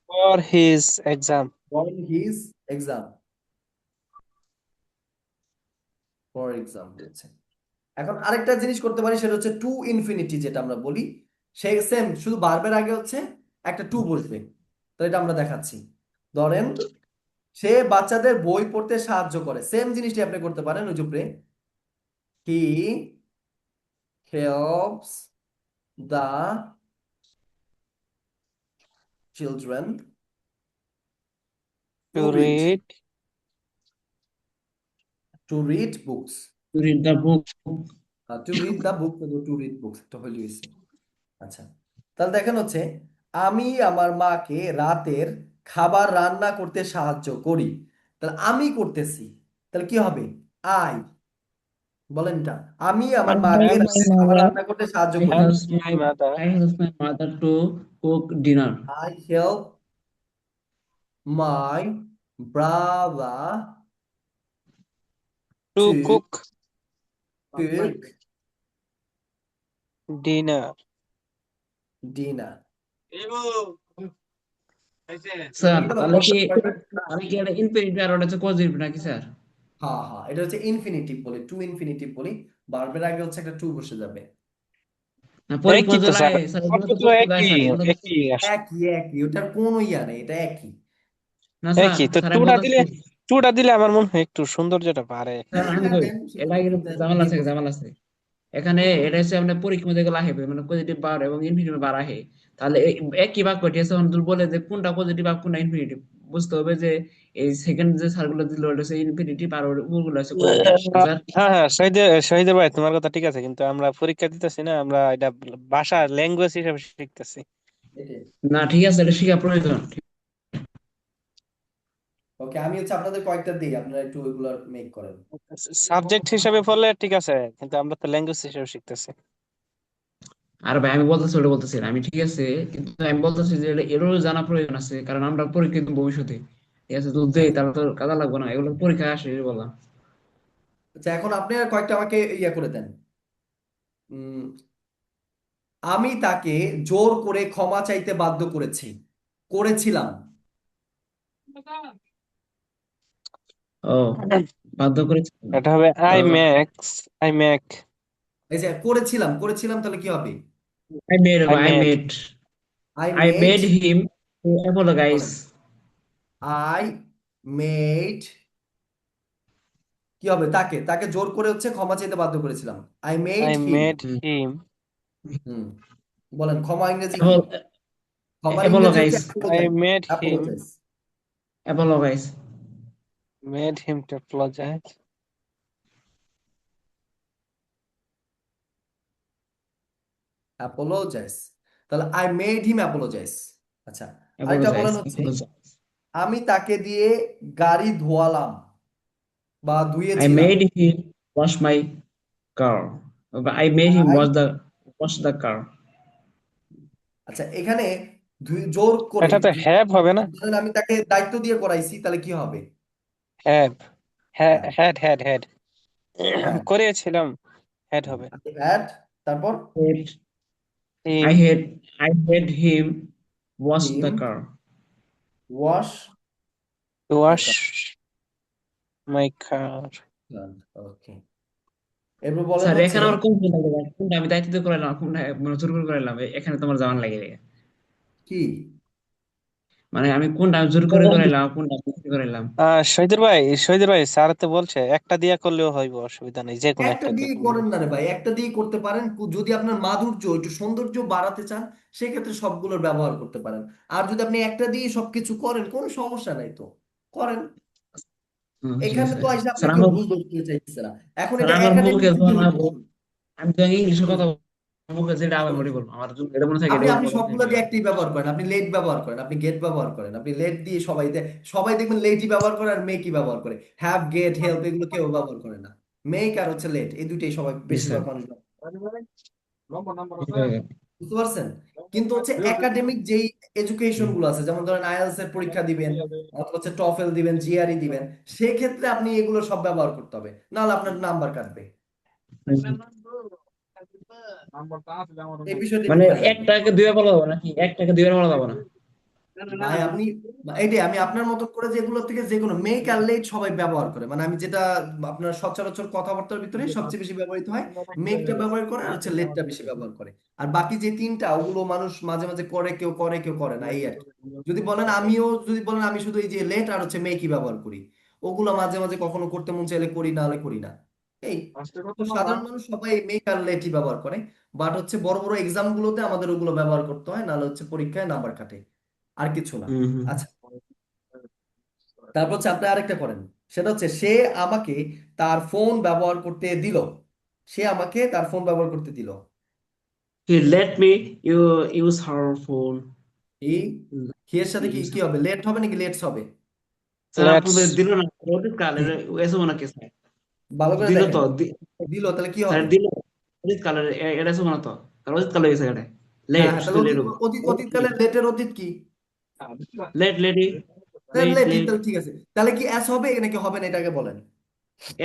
for his exam. For his exam, for exam হচ্ছে। এখন আরেকটা জিনিস করতে পারি, সেটা হচ্ছে টু ইনফিনিটি, যেটা আমরা বলি। সেই সেম, শুধু ভার্বের আগে হচ্ছে একটা টু বসবে। তো এটা আমরা দেখাচ্ছি। ধরেন সে বাচ্চাদের বই পড়তে সাহায্য করে, সেম জিনিসটি আপনি করতে পারেন ওই যে উপরে, হি helps the children to To read, read. To read books, To read the book. To read the book, to read books তো হইল হইছে। আচ্ছা, তাহলে দেখেন হচ্ছে আমি আমার মাকে রাতের খাবার রান্না করতে সাহায্য করি, তাহলে আমি করতেছি, তাহলে কি হবে? আই, বলেন এটা, আমি আমার I মাকে help my রাতের খাবার mother. রান্না করতে সাহায্য I করি। help Helps my my mother I help my mother to cook dinner. I help my brother to to cook cook dinner. Dinner. Sir হয়ে গেল তাহলে কি এটা ইনফিনিটি আর ওটা হচ্ছে পজিটিভ নাকি স্যার? হ্যাঁ হ্যাঁ, এটা হচ্ছে ইনফিনিটিভ বলি, টু ইনফিনিটিভ বলি, ভার্বের আগে হচ্ছে একটা টু বসে যাবে। না পরীক্ষা একই মধ্যে তো স্যার, লাগে স্যার, এগুলো তো সবকিছু পরীক্ষা দেয় একই, স্যার, এগুলো একই আসে। একই একই, ওটার কোনো ইয়া নেই, এটা একই। না স্যার, একই তো, স্যার আমি টুটা দিলে, বলতেছি, টুটা দিলে আমার মনে হয় একটু সৌন্দর্যটা বাড়ে। স্যার হ্যাঁ আমি হ্যাঁ কই দেন, এটা সমস্যা কিন্তু নেই, দেন ঝামেলা দিয়ে আছে, বসে। ঝামেলা আছে। এখানে এটা হচ্ছে আপনার পরীক্ষা মধ্যে গেলে আসবে মানে পজিটিভ বার এবং ইনফিনিটিভ বার আসে। তাহলে একই বাক্যটি আছে, অন্তর বলে যে কোনটা পজিটিভ আর কোনটা ইনফিনিটিভ, বুঝতে হবে যে এই সেকেন্ড যে স্যারগুলো দিল ওটা হচ্ছে ইনফিনিটিভ আর ওগুলো হচ্ছে পজিটিভ, স্যার। হ্যাঁ হ্যাঁ, শহীদ, শহীদ ভাই তোমার কথা ঠিক আছে, কিন্তু আমরা পরীক্ষা দিতেছি না, আমরা এটা ভাষা ল্যাঙ্গুয়েজ হিসেবে শিখতেছি। এটাই। না ঠিক আছে, এটা শেখা প্রয়োজন। ওকে, আমি হচ্ছে আপনাদের কয়েকটা দিই, আপনারা একটু ওইগুলো মেক করেন। সাবজেক্ট হিসেবে পড়লে ঠিক আছে, কিন্তু আমরা তো ল্যাঙ্গুয়েজ হিসেবে শিখতেছি। আর ভাই আমি বলতেছি, ওটা বলতেছি না আমি, ঠিক আছে, কিন্তু আমি বলতেছি যে এরও জানা প্রয়োজন আছে, কারণ আমরা পরীক্ষা দিব ভবিষ্যতে, ঠিক আছে, তো দেই তাহলে তো কাজে লাগবে না, এগুলো পরীক্ষায় আসে এই বললাম। আচ্ছা, এখন আপনি আর কয়েকটা আমাকে ইয়া করে দেন। উম, আমি তাকে জোর করে ক্ষমা চাইতে বাধ্য করেছিলাম। ও, বাধ্য করেছে। এটা হবে তো আই মেক, এই যে করেছিলাম, করেছিলাম তাহলে কি হবে? I made, I I made, made, I I made, made him to apologise. বলেন, আই মেড, কি হবে? তাকে তাকে জোর করে হচ্ছে ক্ষমা চাইতে বাধ্য করেছিলাম, I made I him. Made him, hmm, বলেন ক্ষমা ইংরেজি কি? অ্যাপোলোগাইজ, ক্ষমার ইংরেজি অ্যাপোলোগাইজ, হচ্ছে I apologise. Made him, apologise, made him to apologise. Apologise, তাহলে আই মেড হিম অ্যাপোলোজাইজ। আচ্ছা, আরেকটা বলেন হচ্ছে আমি তাকে দিয়ে গাড়ি ধোয়ালাম বা I ধুইয়েছিলাম। made him wash my car. I made him I, wash the car. আচ্ছা এখানে জোর করে, এটা তো হ্যাভ হবে না, ধরেন আমি তাকে দায়িত্ব দিয়ে করাইছি, তাহলে কি হবে? হ্যাভ, হ্যাঁ হ্যাড হ্যাঁ, করিয়েছিলাম, হ্যাড হবে। হ্যাড, তারপর I him had I made him wash him the car. Wash to the wash car. My car. Okay, এরপর বলেন স্যার হচ্ছে এখানে আমার কোনটা লাগে ভাই? কোনটা আমি দায়িত্ব দিয়ে করাইলাম, আর কোনটা মানে জোর করে করাইলাম, এখানে তোমার জামান লাগে রে। কি? মানে আমি কোনটা আমি জোর করে করাইলাম, আর কোনটা আমি ইচ্ছে করাইলাম। শহীদুর ভাই স্যার তো বলছে একটা দিয়া করলেও হইব, অসুবিধা নেই, যে কোনো একটা একটা দিয়ে দিয়ে করলেও। করেন না রে ভাই, একটা দিয়ে করতে পারেন। যদি আপনার মাধুর্য একটু সৌন্দর্য বাড়াতে চান, সেক্ষেত্রে সবগুলোর ব্যবহার করতে পারেন। আর যদি আপনি একটা দিয়ে সবকিছু করেন, কোনো সমস্যা নাই তো, করেন। ঠিক এখানে আছে তো আসলে আপনি স্যার, কেউ আমার ভুল ধরতে চাইছে না। এখন স্যার এটা আমার মুখে একাডেমিক যদি যখন হতো, আমি তো ইংলিশে কথা মুখে যেটা আমি মনে করবো, আমার যদি এটা মনে থাকে আপনি এটা আপনি বলা সবগুলো থাকে। দিয়ে একটাই ব্যবহার করেন, আপনি লেট ব্যবহার করেন, আপনি গেট ব্যবহার করেন, আপনি লেট দিয়ে সবাই দেখবেন লেটই ব্যবহার করে আর মেকই ব্যবহার করে। হ্যাভ, গেট, হেল্প এগুলো কেউ ব্যবহার করে না। মেক আর হচ্ছে লেট, এই দুইটাই সবাই জি স্যার, বেশিরভাগ মানুষ ঠিক আছে। বুঝতে পারছেন। কিন্তু হচ্ছে একাডেমিক যেই এডুকেশন গুলো আছে, যেমন ধরেন আইএলটিএস এর পরীক্ষা দিবেন অথবা হচ্ছে টফেল দিবেন, জিআরই দিবেন, সেক্ষেত্রে আপনি এগুলো সব ব্যবহার করতে হবে, নাহলে আপনার নাম্বার কাটবে। এই বিষয়টা একটু মানে খেয়াল রাখবেন। একটাকে দুইবার বলা যাবে নাকি? একটাকে দুইবার বলা যাবে না? ভাই আপনি এইটাই আমি আপনার মতো করে যেগুলো থেকে যে কোনো মেক আর লেট সবাই ব্যবহার করে, মানে আমি যেটা আপনার সচরাচর কথাবার্তার ভিতরে সবচেয়ে বেশি ব্যবহৃত হয় মেকটা ব্যবহার করে আর হচ্ছে লেটটা বেশি ব্যবহার করে। আর বাকি যে তিনটা ওগুলো মানুষ মাঝে মাঝে করে কেউ করে না, এই আর কি। যদি বলেন আমি শুধু এই যে লেট আর হচ্ছে মেকই ব্যবহার করি, ওগুলো মাঝে মাঝে কখনো করতে মন চাইলে করি, না হলে করি না। এই তো সাধারণ মানুষ সবাই মেক আর লেটই ব্যবহার করে। বাট হচ্ছে বড় বড় এক্সাম গুলোতে আমাদের ওগুলো ব্যবহার করতে হয়, নাহলে হচ্ছে পরীক্ষায় নাম্বার কাটে, আর কিছু না। হুম হুম। আচ্ছা, তারপর হচ্ছে আপনি আরেকটা করেন, সেটা হচ্ছে সে আমাকে তার ফোন ব্যবহার করতে দিল। সে আমাকে তার ফোন ব্যবহার করতে দিল। He let me use her phone. এই হি এর Let সাথে me কি use কি her হবে, phone. লেট হবে নাকি লেটস হবে? স্যার লেটস আপনাদের দিল না রোদের কালের এসো না কে স্যার ভালো করে দিল দেখেন, তো দিল তাহলে কি স্যার হবে? দিল রোদের কালের এটা এসো না তো রোদের কালার গেছে এটা হ্যাঁ লেট হ্যাঁ, শুধু তাহলে লেট অতীত হবে অতীত অতীতকালের লেটের অতীত কি? লেট লেডি লেট লেটই, লেট তাহলে ঠিক আছে। তাহলে কি এস হবে নাকি হবে না, এটাকে বলেন।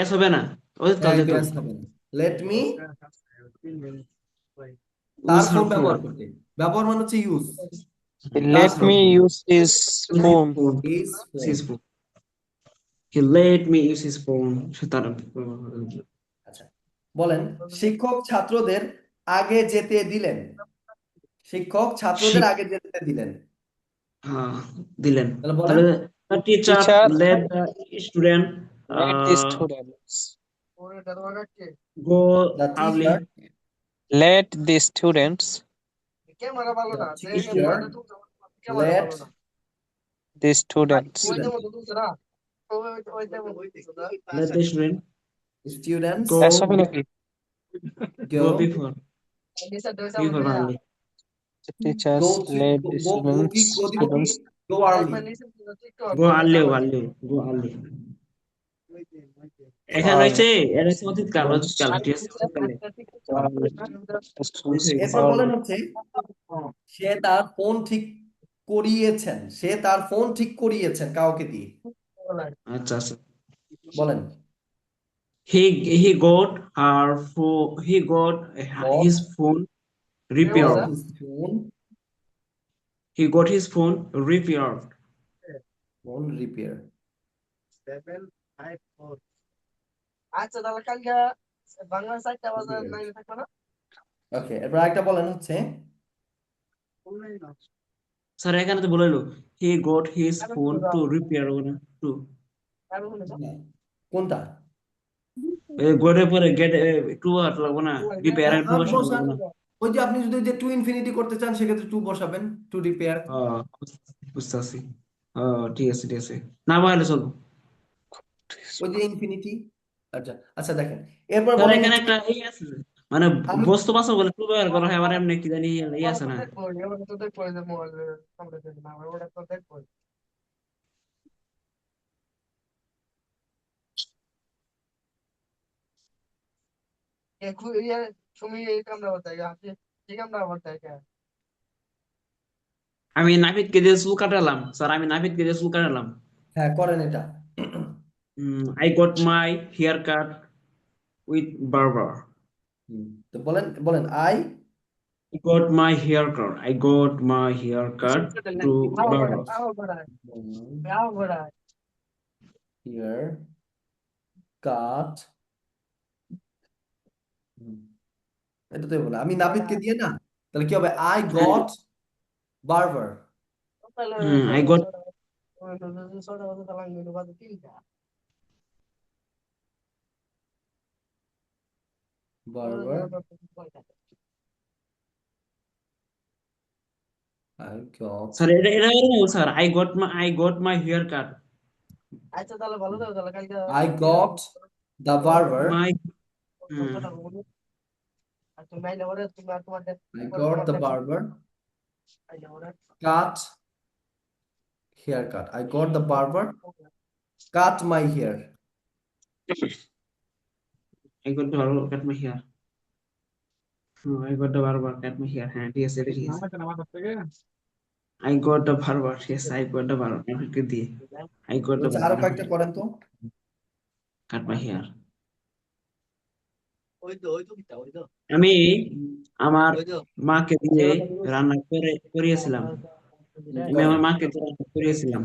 এস হবে না রোদের কাল হ্যাঁ, এই তো যেত এস হবে না। লেট মি তার use her ফোন ব্যবহার phone করতে, ব্যবহার মানে হচ্ছে ইউজ, তার use let her me phone use his use his phone. phone his use phone. his phone he let me use his phone সে তার আচ্ছা, বলেন শিক্ষক ছাত্রদের আগে যেতে দিলেন। শিক্ষক ছাত্রদের আগে যেতে দিলেন। হ্যাঁ দিলেন তাহলে বলেন। তাহলে teacher teacher let the student let the students go the early teacher let the students the teacher let the students student let the student students S হবে go নাকি? Go go before early teachers go let the go go কি students go দিব কি, students go early. go early এখানে early হচ্ছে এটা হচ্ছে অতীত কাল ঠিক আছে অতীত কালে মিস স্টুডেন্টস হয়ে গেছে এরপর বলেন আর্লি হচ্ছে সে তার ফোন ঠিক করিয়েছেন। সে তার ফোন ঠিক করিয়েছেন কাউকে দিয়ে। আচ্ছা আচ্ছা বলেন। he got her phone he got got his phone got repaired his phone, he got his phone repaired phone repair. Okay, এরপর একটা বলেন হচ্ছে স্যার এখানে তো বললো he got his phone to repair to কোনটা? গোটের পরে গেট টু আর লাগবো না রিপেয়ার টু বসানো বসান। লাগবো না ওই যে আপনি যদি যে টু ইনফিনিটি করতে চান সেক্ষেত্রে টু বসাবেন, টু রিপেয়ার। বুঝতেছি ঠিক আছে ঠিক আছে না বলে চলবো ওই যে ইনফিনিটি। আচ্ছা আচ্ছা, দেখেন এরপর স্যার বলেন এখানে হচ্ছে একটা আছে মানে আমি বস্তু বাস্তব বলে টু ব্যবহার করা হয় আবার এমনি কি জানি আছে না আমি নাপিতকে দিয়ে চুল কাটালাম স্যার আমি নাপিতকে দিয়ে চুল কাটালাম হ্যাঁ করেন এটা। I got my hair cut with barber তো বলেন বলেন আই I got my haircut. I got my haircut to barber. Haircut. এটা তো বলে আমি নাপিতকে দিয়ে না, তাহলে কি হবে? I got barber. I got barber, I got sir. Sir. I got my haircut. I got the barber, My I got the barber cut hair cut. I got the barber cut my hair. I got the barber cut my hair. I got the barber cut my hair. Yes, it is. I got the barber. Yes, I got the barber. I got the হচ্ছে আরো barber কয়েকটা করেন তো। cut my hair. আমি আমার মাকে দিয়ে রান্না করিয়েছিলাম আমি করেন। আমার মাকে তো রান্না করিয়েছিলাম।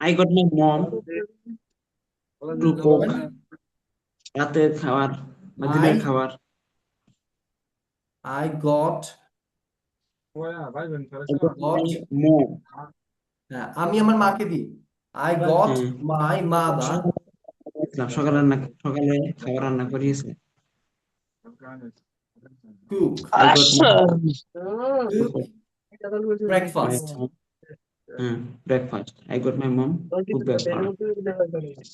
I got my mom to cook বলেন। রাতের খাবার বা দিনের আই খাবার। I got I got goat my mom। হ্যাঁ, আমি আমার মাকে দিই। আই গট হ্যাঁ, মাই মাদার সকালে খাবার রান্না করিয়েছে। Cook I got my mom to cook cook my breakfast. breakfast. I got my mom cook breakfast.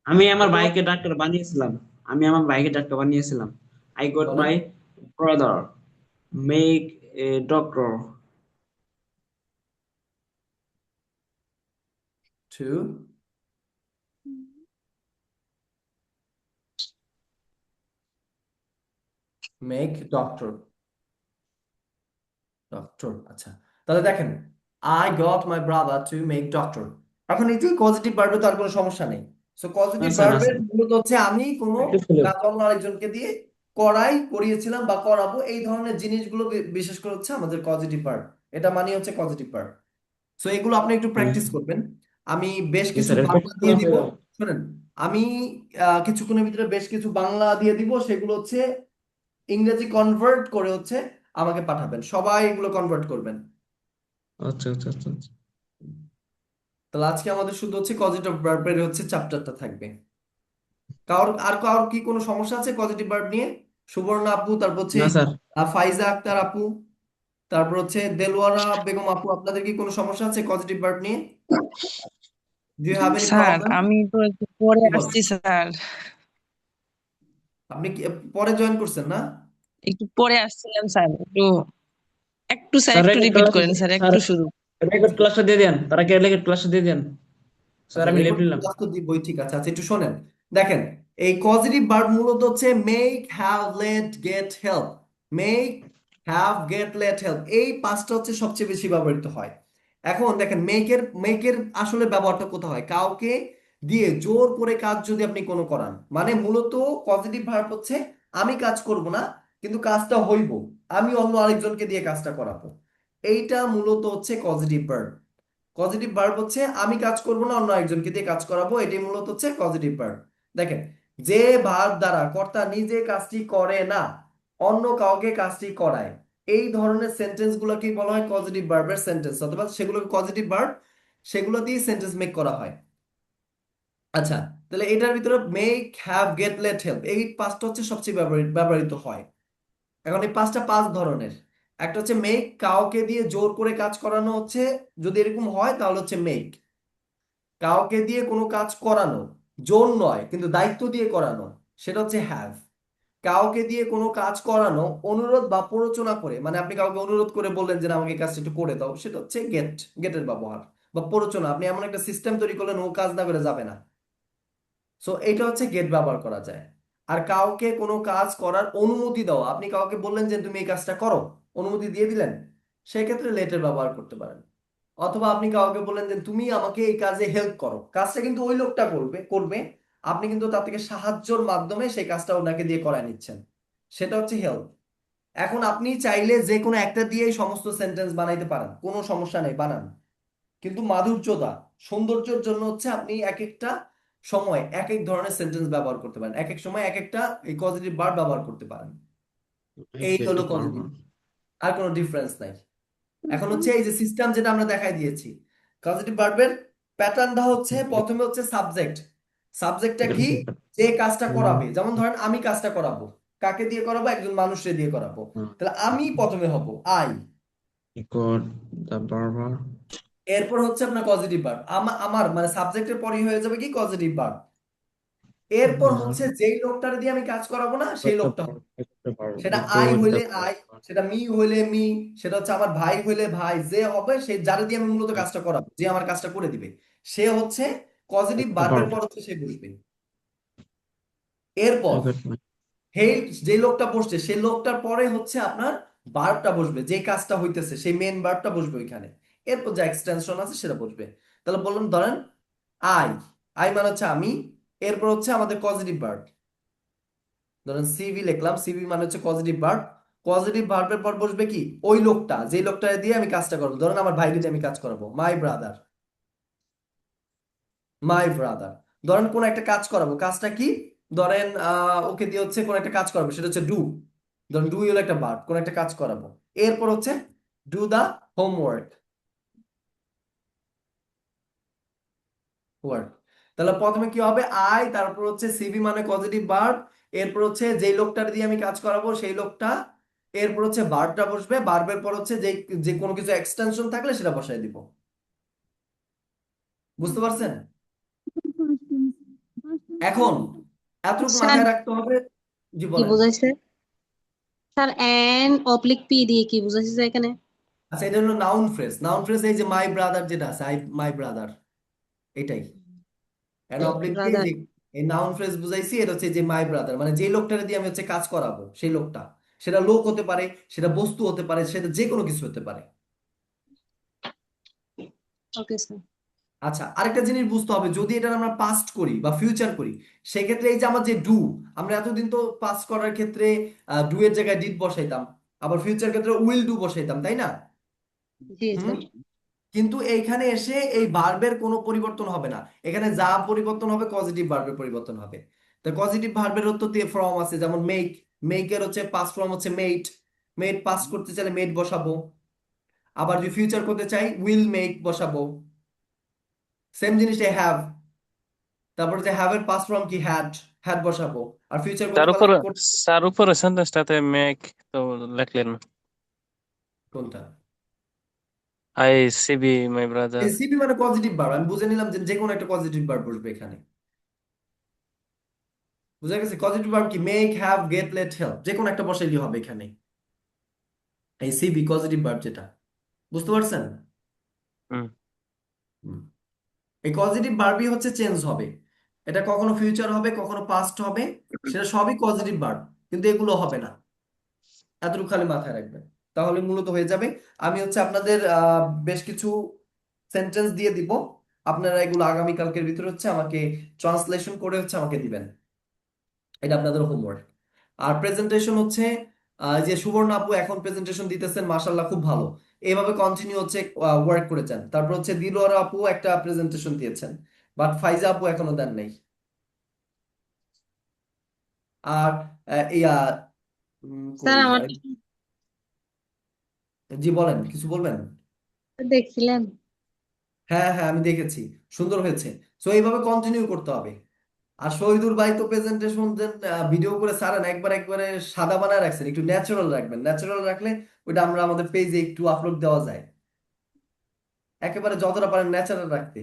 আমি আমার ভাইকে ডাক্তার বানিয়েছিলাম। আমি আমার ভাইকে ডাক্তার বানিয়েছিলাম। I got বলেন। my brother make a doctor. To make doctor. Doctor, আচ্ছা। তাহলে দেখেন, I got my brother to make doctor. এখন এই যে পজিটিভ ভার্বে তো আর কোনো সমস্যা নেই। সো পজিটিভ আচ্ছা ভার্বের আচ্ছা, মূলত হচ্ছে আমি কোনো একটু ছিল। কাজ অন্য আরেকজনকে দিয়ে করিয়েছিলাম বা করাবো, এই ধরনের জিনিসগুলো বিশেষ করে হচ্ছে আমাদের পজিটিভ ভার্ব। এটা মানে হচ্ছে পজিটিভ ভার্ব। সো এগুলো আপনি একটু প্র্যাকটিস করবেন। আমি বেশ কিছু স্যার বাংলা দিয়ে দিব। শুনেন, আমি কিছুক্ষণের ভিতরে বেশ কিছু বাংলা দিয়ে দিব, সেগুলো হচ্ছে ইংরেজি কনভার্ট করে হচ্ছে আমাকে পাঠাবেন। সবাই এগুলো কনভার্ট করবেন। আচ্ছা আচ্ছা আচ্ছা আচ্ছা। তাহলে আজকে আমাদের শুধু হচ্ছে কজিটিভ ভার্বের হচ্ছে চ্যাপ্টারটা থাকবে। কারোর কি কোনো সমস্যা আছে পজিটিভ ভার্ব নিয়ে? সুবর্ণা আপু, তারপর হচ্ছে না স্যার। ফাইজা আক্তার আপু, তারপর হচ্ছে দেলোয়ারা বেগম আপু, আপনাদের কি কোনো সমস্যা আছে পজিটিভ ভার্ব নিয়ে? Do you have any sir problem? আমি তো একটু পরে কি বলেন? আসছি স্যার। আপনি কি পরে জয়েন করছেন না? একটু পরে আসছিলাম স্যার, একটু একটু স্যার স্যার একটু রেকর্ড রিপিট ক্লাস, করেন স্যার, স্যার একটু শুরু। রেকর্ড ক্লাসটা দিয়ে দেন, তারা কে রেকর্ড ক্লাসটা দিয়ে দেন। স্যার আচ্ছা, আমি লিভ রেকর্ড নিলাম। ক্লাস তো দিবই, ঠিক আছে। আচ্ছা, একটু শোনেন। দেখেন, এই পজিটিভ ভার্ব মূলত হচ্ছে make, have, let, get, help. Make, have, get, let, help, এই পাঁচটা হচ্ছে সবচেয়ে বেশি ব্যবহৃত হয়। এখন দেখেন, মেকের আসলে ব্যবহারটা কোথায় হয়? কাউকে দিয়ে জোর করে কাজ যদি আপনি কোনো করান, মানে মূলত পজিটিভ ভার্ব হচ্ছে আমি কাজ করব না, কিন্তু কাজটা হইব, আমি অন্য আরেকজনকে দিয়ে কাজটা করাবো। এইটা মূলত হচ্ছে পজিটিভ ভার্ব। পজিটিভ ভার্ব হচ্ছে আমি কাজ করব না, অন্য একজনকে দিয়ে কাজ করাবো, এটাই মূলত হচ্ছে পজিটিভ ভার্ব। দেখেন, যে ভার্ব দ্বারা কর্তা নিজে কাজটি করে না, অন্য কাউকে কাজটি করায়, এই ধরনের সেন্টেন্স গুলোকে বলা হয় পজিটিভ ভার্বের সেন্টেন্স, অথবা সেগুলোকে পজিটিভ ভার্ব, সেগুলো দিয়ে সেন্টেন্স মেক করা হয়। আচ্ছা, তাহলে এটার ভিতরে make, have, get, let, help, এই পাঁচটা হচ্ছে সবচেয়ে ব্যবহৃত হয়। এখন এই পাঁচটা পাঁচ ধরনের। একটা হচ্ছে মেক, কাউকে দিয়ে জোর করে কাজ করানো হচ্ছে, যদি এরকম হয় তাহলে হচ্ছে মেক। কাউকে দিয়ে কোনো কাজ করানো, জোর নয় কিন্তু দায়িত্ব দিয়ে করানো, সেটা হচ্ছে হ্যাভ। কাউকে দিয়ে কোনো কাজ করানো অনুরোধ বা প্ররোচনা করে, মানে আপনি কাউকে অনুরোধ করে বললেন যে না, আমাকে এই কাজটা একটু করে দাও, সেটা হচ্ছে গেটের ব্যবহার। বা প্ররোচনা, আপনি এমন একটা সিস্টেম তৈরি করলেন ও কাজ না করে যাবে না, সো এটা হচ্ছে গেট ব্যবহার করা যায়। আর কাউকে কোনো কাজ করার অনুমতি দেওয়া, আপনি কাউকে বললেন যে তুমি এই কাজটা করো, অনুমতি দিয়ে দিলেন, সেক্ষেত্রে লেটের ব্যবহার করতে পারেন। অথবা আপনি কাউকে বললেন যে তুমি আমাকে এই কাজে হেল্প করো, কাজটা কিন্তু ওই লোকটা করবে, আপনি কিন্তু তার থেকে সাহায্যের মাধ্যমে সেই কাজটা ওনাকে দিয়ে করায় নিচ্ছেন, সেটা হচ্ছে হেল্প। এখন আপনি চাইলে যে কোনো একটা দিয়েই সমস্ত সেন্টেন্স বানাইতে পারেন, কোনো সমস্যা নেই, বানান। কিন্তু মাধুর্যতা, সৌন্দর্যের জন্য হচ্ছে আপনি এক একটা সময় এক এক ধরনের সেন্টেন্স ব্যবহার করতে পারেন, এক এক সময় এক একটা এই পজিটিভ ভার্ব ব্যবহার করতে পারেন। এই হলো পজিটিভ, আর কোনো ডিফারেন্স নাই। এখন হচ্ছে এই যে সিস্টেম যেটা আমরা দেখাই দিয়েছি, পজিটিভ ভার্বের প্যাটার্নটা হচ্ছে প্রথমে হচ্ছে সাবজেক্ট। সাবজেক্টটা কি? যে কাজটা করাবে, যেমন ধরেন আমি কাজটা করাবো, কাকে দিয়ে করাবো? একজন মানুষকে দিয়ে করাবো। তাহলে আমি প্রথমে হব আই। God the barber। এরপর হচ্ছে আপনার পজিটিভ ভার্ব, আমার মানে সাবজেক্টের পরেই হয়ে যাবে কি পজিটিভ ভার্ব। এরপর হচ্ছে যেই লোকটার দিয়ে আমি কাজ করাবো না সেই লোকটা হবে। সেটা আই God the হইলে আই, barber। সেটা মি হইলে মি, সেটা হচ্ছে আমার ভাই হইলে ভাই, যে হবে সে যারা দিয়ে আমি মূলত কাজটা করাবো, যে আমার কাজটা করে দিবে, সে হচ্ছে পজিটিভ The ভার্বের barber। পর হচ্ছে সে বসবে। এরপর I got my হেই, যে লোকটা বসছে সেই লোকটার পরে হচ্ছে আপনার ভার্বটা বসবে, যে কাজটা হইতেছে সেই মেন ভার্বটা বসবে ওইখানে। এরপর যা এক্সটেনশন আছে সেটা বসবে। তাহলে বললাম, ধরেন আই, আই মানে হচ্ছে আমি, এরপর হচ্ছে আমাদের পজিটিভ ভার্ব, ধরেন সিভি লিখলাম, সিভি মানে হচ্ছে পজিটিভ ভার্ব। পজিটিভ ভার্বের পর বসবে কি, ওই লোকটা, যে লোকটা দিয়ে আমি কাজটা করবো। ধরেন আমার ভাইকে দিয়ে আমি কাজ করাবো, মাই ব্রাদার, মাই ব্রাদার। ধরেন কোন একটা কাজ করাবো, কাজটা কি, ধরেন ওকে দিয়ে হচ্ছে কোন একটা কাজ করাবো, সেটা হচ্ছে ডু। ধরেন ডু হলো একটা ভার্ব, কোন একটা কাজ করাবো। এরপর হচ্ছে ডু দা হোমওয়ার্ক, ওয়ার্ক। তাহলে প্রথমে কি হবে, আই, তারপর হচ্ছে সিভি মানে পজিটিভ ভার্ব, এরপর হচ্ছে যেই লোকটার দিয়ে আমি কাজ করাবো সেই লোকটা, এরপর হচ্ছে ভার্বটা বসবে, ভার্বের পর হচ্ছে যে যে কোনো কিছু এক্সটেনশন থাকলে সেটা বসাই দিব। বুঝতে পারছেন? এখন এতটুকু স্যার মাথায় রাখতে হবে। জি কি বলেন। বুঝাইছে? স্যার এন অবলিক পি দিয়ে কি বুঝাইছে স্যার এখানে? আচ্ছা, এটা হলো নাউন ফ্রেজ। নাউন ফ্রেজ এই যে মাই ব্রাদার যেটা আছে, আই মাই ব্রাদার, এটাই। এন্ড অবলিক দিয়ে ব্রাদার। যে এই নাউন ফ্রেজ বুঝাইছি, এটা হচ্ছে যে মাই ব্রাদার মানে যে লোকটারে দিয়ে আমি হচ্ছে কাজ করাবো সেই লোকটা। সেটা লোক হতে পারে, সেটা বস্তু হতে পারে, সেটা যে কোনো কিছু হতে পারে। Okay sir. আচ্ছা, আরেকটা জিনিস বুঝতে হবে, যদি এটা আমরা পাস্ট করি বা ফিউচার করি, সেক্ষেত্রে এই যে আমার যে ডু, আমরা এতদিন তো পাস্ট করার ক্ষেত্রে ডু এর জায়গায় ডিড বসাইতাম, আবার ফিউচার ক্ষেত্রে উইল ডু বসাইতাম, তাই না? জি হুম। স্যার। কিন্তু এইখানে এসে এই ভার্বের কোনো পরিবর্তন হবে না। এখানে যা পরিবর্তন হবে পজিটিভ ভার্বের পরিবর্তন হবে। তো পজিটিভ ভার্বের তো ফর্ম আছে, যেমন মেক, মেকের হচ্ছে পাস্ট ফর্ম হচ্ছে মেড, মেড পাস্ট করতে চাইলে মেড বসাবো। আবার যদি ফিউচার করতে চাই উইল মেক বসাবো। সেম জিনিসটা হ্যাভ, তারপর যে হ্যাভ এর পাস্ট ফর্ম কি হ্যাড, হ্যাড বসাবো। আর ফিউচার তার করতে পারলে উপর তার উপরে সেন্টেন্সটাতে মেক তো লিখলেন না। কোনটা? আই সিবি মাই ব্রাদার। এই সিবি মানে পজিটিভ ভার্ব, আমি বুঝে নিলাম যে যে কোনো একটা পজিটিভ ভার্ব বসবে এখানে। বুঝা গেছে? পজিটিভ ভার্ব কি, make, have, get, let, help, যে কোনো একটা বসাইলেই হবে এখানে। এই সিবি পজিটিভ ভার্ব যেটা, বুঝতে পারছেন? হুম। হুম। এই পজিটিভ ভার্বই হচ্ছে চেঞ্জ হবে। এটা কখনো ফিউচার হবে, কখনো পাস্ট হবে, সেটা সবই পজিটিভ ভার্ব, কিন্তু এগুলো হবে না। এতটুকু খালি মাথায় রাখবেন, তাহলে মূলত হয়ে যাবে। আমি হচ্ছে আপনাদের বেশ কিছু সেন্টেন্স দিয়ে দিব, আপনারা এগুলো আগামী কালকের ভিতরে হচ্ছে আমাকে ট্রান্সলেশন করে হচ্ছে আমাকে দিবেন। এটা আপনাদের হোমওয়ার্ক। আর প্রেজেন্টেশন হচ্ছে যে সুবর্ণ আপু এখন প্রেজেন্টেশন দিতেছেন, মাশাল্লাহ খুব ভালো, এইভাবে কন্টিনিউ হচ্ছে ওয়ার্ক করে যান। তারপর হচ্ছে দিলওয়ার আপু একটা প্রেজেন্টেশন দিয়েছেন, বাট ফাইজা আপু এখনো দেন নাই। আর ইয়া স্যার কই আমার জি বলেন, কিছু বলবেন? দেখছিলেন? হ্যাঁ হ্যাঁ, আমি দেখেছি, সুন্দর হয়েছে। সো এইভাবে কন্টিনিউ করতে হবে। আর শহীদুর ভাই তো প্রেজেন্টেশন দেন, ভিডিও করে ছাড়েন, একবার একবারে সাদা বানায় রাখছেন, একটু ন্যাচারাল রাখবেন। ন্যাচারাল রাখলে ওইটা আমরা আমাদের পেজে একটু আপলোড দেওয়া যায়। একেবারে যতটা পারেন ন্যাচারাল রাখতে।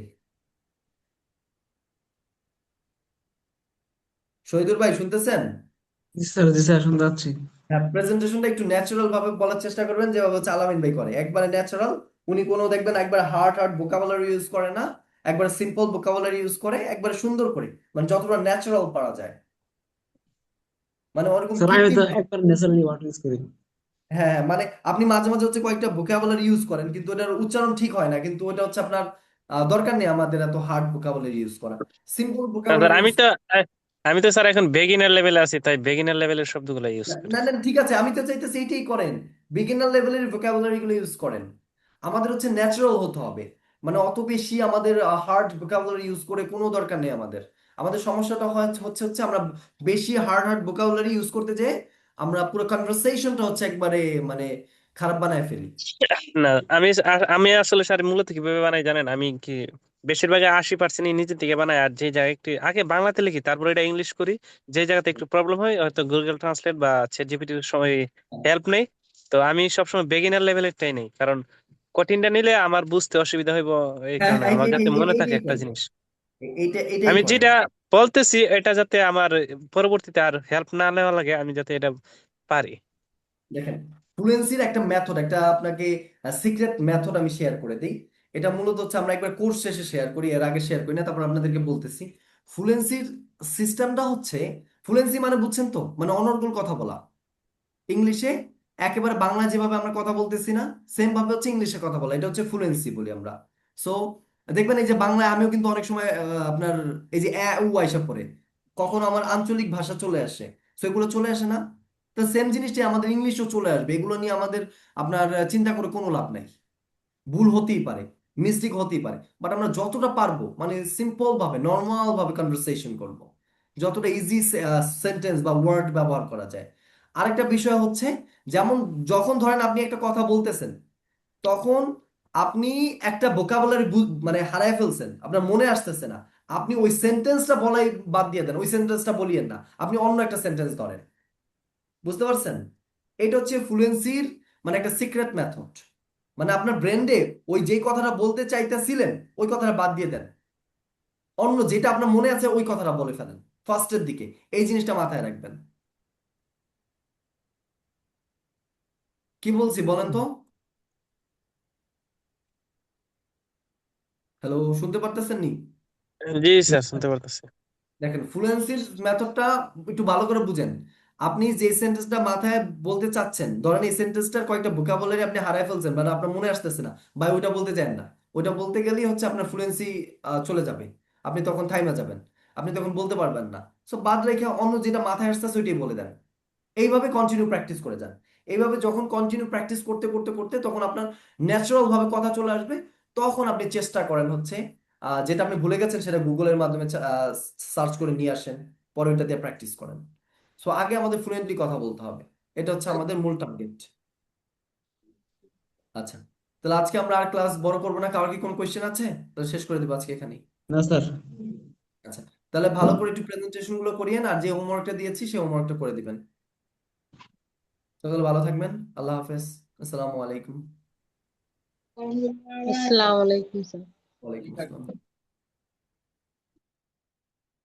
শহীদুর ভাই শুনতেছেন? জি স্যার শুনতে পাচ্ছি। হ্যাঁ, প্রেজেন্টেশনটা একটু ন্যাচারাল ভাবে বলার চেষ্টা করবেন, যেভাবে হচ্ছে আলামিন ভাই করে, একবারে ন্যাচারাল। উনি কোনো দেখবেন একবার হার্ড হার্ড ভোকাবুলারি ইউজ করে না, একবার সিম্পল ভোকাবুলারি ইউজ করে, একবার সুন্দর করে, মানে যতটা ন্যাচারাল পারা যায়, মানে ওরকম স্যার আমি তো কৃত্রিম। একবার ন্যাচারালি ওয়ার্ড ইউজ করি। হ্যাঁ হ্যাঁ, মানে আপনি মাঝে মাঝে হচ্ছে কয়েকটা ভোকাবুলারি ইউজ করেন, কিন্তু ওটার উচ্চারণ ঠিক হয় না, কিন্তু ওটা হচ্ছে আপনার দরকার নেই আমাদের এত হার্ড ভোকাবুলারি ইউজ করা, সিম্পল স্যার ভোকাবুলারি আমি ইউজ। তো আমি তো স্যার এখন বেগিনার লেভেলে আছি, তাই বেগিনার লেভেলের শব্দগুলো ইউজ না করি। না না, ঠিক আছে, আমি তো চাইতেছি এইটাই করেন, বিগিনার লেভেলের ভোকাবুলারি গুলো ইউজ করেন। আমাদের হচ্ছে ন্যাচারাল হতে হবে, মানে অত বেশি আমাদের হার্ড ভোকাবুলারি ইউজ করে কোনো দরকার নেই আমাদের। আমাদের সমস্যাটা হচ্ছে হচ্ছে আমরা বেশি হার্ড হার্ড ভোকাবুলারি ইউজ করতে যেয়ে আমরা পুরো কনভারসেশনটা হচ্ছে একবারে মানে খারাপ বানায় ফেলি। না, আমি আসলে স্যার মূলত কিভাবে বানাই জানেন? আমি কি বেশিরভাগ 80% নিজে থেকে বানাই, আর যে জায়গায় একটু আগে বাংলাতে লিখি তারপর এটা ইংলিশ করি। যে জায়গাতে একটু প্রবলেম হয় হয়তো গুগল ট্রান্সলেট বা চ্যাট জিপিটির সময় হেল্প নেই। তো আমি সবসময় বেগিনার লেভেলেরটাই নেই, কারণ কঠিনটা নিলে আমার বুঝতে অসুবিধা হইব। এই হ্যাঁ কারণে হ্যাঁ, আমার যাতে মনে থাকে এইটাই একটা করেন, জিনিস, এইটাই আমি করেন। যেটা বলতেছি এটা যাতে আমার পরবর্তীতে আর হেল্প না নেওয়া লাগে, আমি যাতে এটা পারি। দেখেন, ফ্লুয়েন্সির একটা মেথড, একটা আপনাকে সিক্রেট মেথড আমি শেয়ার করে দিই। এটা মূলত হচ্ছে আমরা একবার কোর্স শেষে শেয়ার করি, এর আগে শেয়ার করি না, তারপর আপনাদেরকে বলতেছি। ফ্লুয়েন্সির সিস্টেমটা হচ্ছে, ফ্লুয়েন্সি মানে বুঝছেন তো, মানে অনর্গল কথা বলা ইংলিশে, একেবারে বাংলা যেভাবে আমরা কথা বলতেছি না, সেম ভাবে হচ্ছে ইংলিশে কথা বলা, এটা হচ্ছে ফ্লুয়েন্সি বলি আমরা। সো দেখবেন এই যে বাংলায় আমিও কিন্তু অনেক সময় আপনার এই যে উ আইসা পড়ে, কখনো আমার আঞ্চলিক ভাষা চলে আসে, এগুলো চলে আসে না? তো সেম জিনিসটাই আমাদের ইংলিশও চলে আসবে। এগুলো নিয়ে আমাদের আপনার চিন্তা করে কোনো লাভ নাই। ভুল হতেই পারে, মিস্টেক হতেই পারে, বাট আমরা যতটা পারবো মানে সিম্পল ভাবে নর্মাল ভাবে কনভারসেশন করব, যতটা ইজি সেন্টেন্স বা ওয়ার্ড ব্যবহার করা যায়। আরেকটা বিষয় হচ্ছে, যেমন যখন ধরেন আপনি একটা কথা বলতেছেন, তখন আপনি একটা ভোকাবুলারি মানে হারায় ফেলছেন, আপনার মনে আসতেছে না, আপনি ওই সেন্টেন্সটা বলাই বাদ দিয়ে দেন, ওই সেন্টেন্সটা বলিয়েন না, আপনি অন্য একটা সেন্টেন্স ধরেন। বুঝতে পারছেন? এটা হচ্ছে ফ্লুয়েন্সির মানে একটা সিক্রেট মেথড। মানে আপনার ব্রেন্ডে ওই যেই কথাটা বলতে চাইতেছিলেন ওই কথাটা বাদ দিয়ে দেন, অন্য যেটা আপনার মনে আছে ওই কথাটা বলে ফেলেন ফার্স্টের দিকে। এই জিনিসটা মাথায় রাখবেন। কি বলছি বলেন তো? হ্যালো, শুনতে পারতেছেন নি? জি স্যার, শুনতে পারতেছি। দেখেন, ফ্লুয়েন্সির মেথডটা একটু ভালো করে বুঝেন। আপনি যে সেন্টেন্সটা মাথায় বলতে চাচ্ছেন, ধরেন এই সেন্টেন্সটার কয়েকটা ভোকাবুলারি আপনি হারায় ফেলছেন, মানে আপনার মনে আসতেছে না, বা ওইটা বলতে চান না, ওইটা বলতে গেলেই হচ্ছে আপনার ফ্লুয়েন্সি চলে যাবে, আপনি তখন থাইমা যাবেন, আপনি তখন বলতে পারবেন না। সো বাদ রেখে অন্য যেটা মাথায় আসতেছে ওইটাই বলে দেন। এইভাবে কন্টিনিউ প্র্যাকটিস করে যান। এইভাবে যখন কন্টিনিউ প্র্যাকটিস করতে করতে করতে তখন আপনার ন্যাচারাল ভাবে কথা চলে আসবে। তখন আপনি চেষ্টা করেন হচ্ছে যেটা আপনি ভুলে গেছেন সেটা গুগলের মাধ্যমে সার্চ করে নিয়ে আসেন, পরে ওইটা দিয়ে প্র্যাকটিস করেন। সো আগে আমাদের ফ্লুয়েন্টলি কথা বলতে হবে, এটা হচ্ছে আমাদের মূল টার্গেট। আচ্ছা, তাহলে আজকে আমরা আর ক্লাস বড় করবো না। কারোর কি কোনো কোয়েশ্চেন আছে? তাহলে শেষ করে দেবো আজকে এখানেই। না স্যার। আচ্ছা, তাহলে ভালো করে একটু প্রেজেন্টেশন গুলো করিয়েন, আর যে হোমওয়ার্কটা দিয়েছি সেই হোমওয়ার্কটা করে দিবেন। তাহলে ভালো থাকবেন। আল্লাহ হাফেজ। আসসালামু আলাইকুম। আসসালামু আলাইকুম স্যার। ওয়ালাইকুম আসসালাম।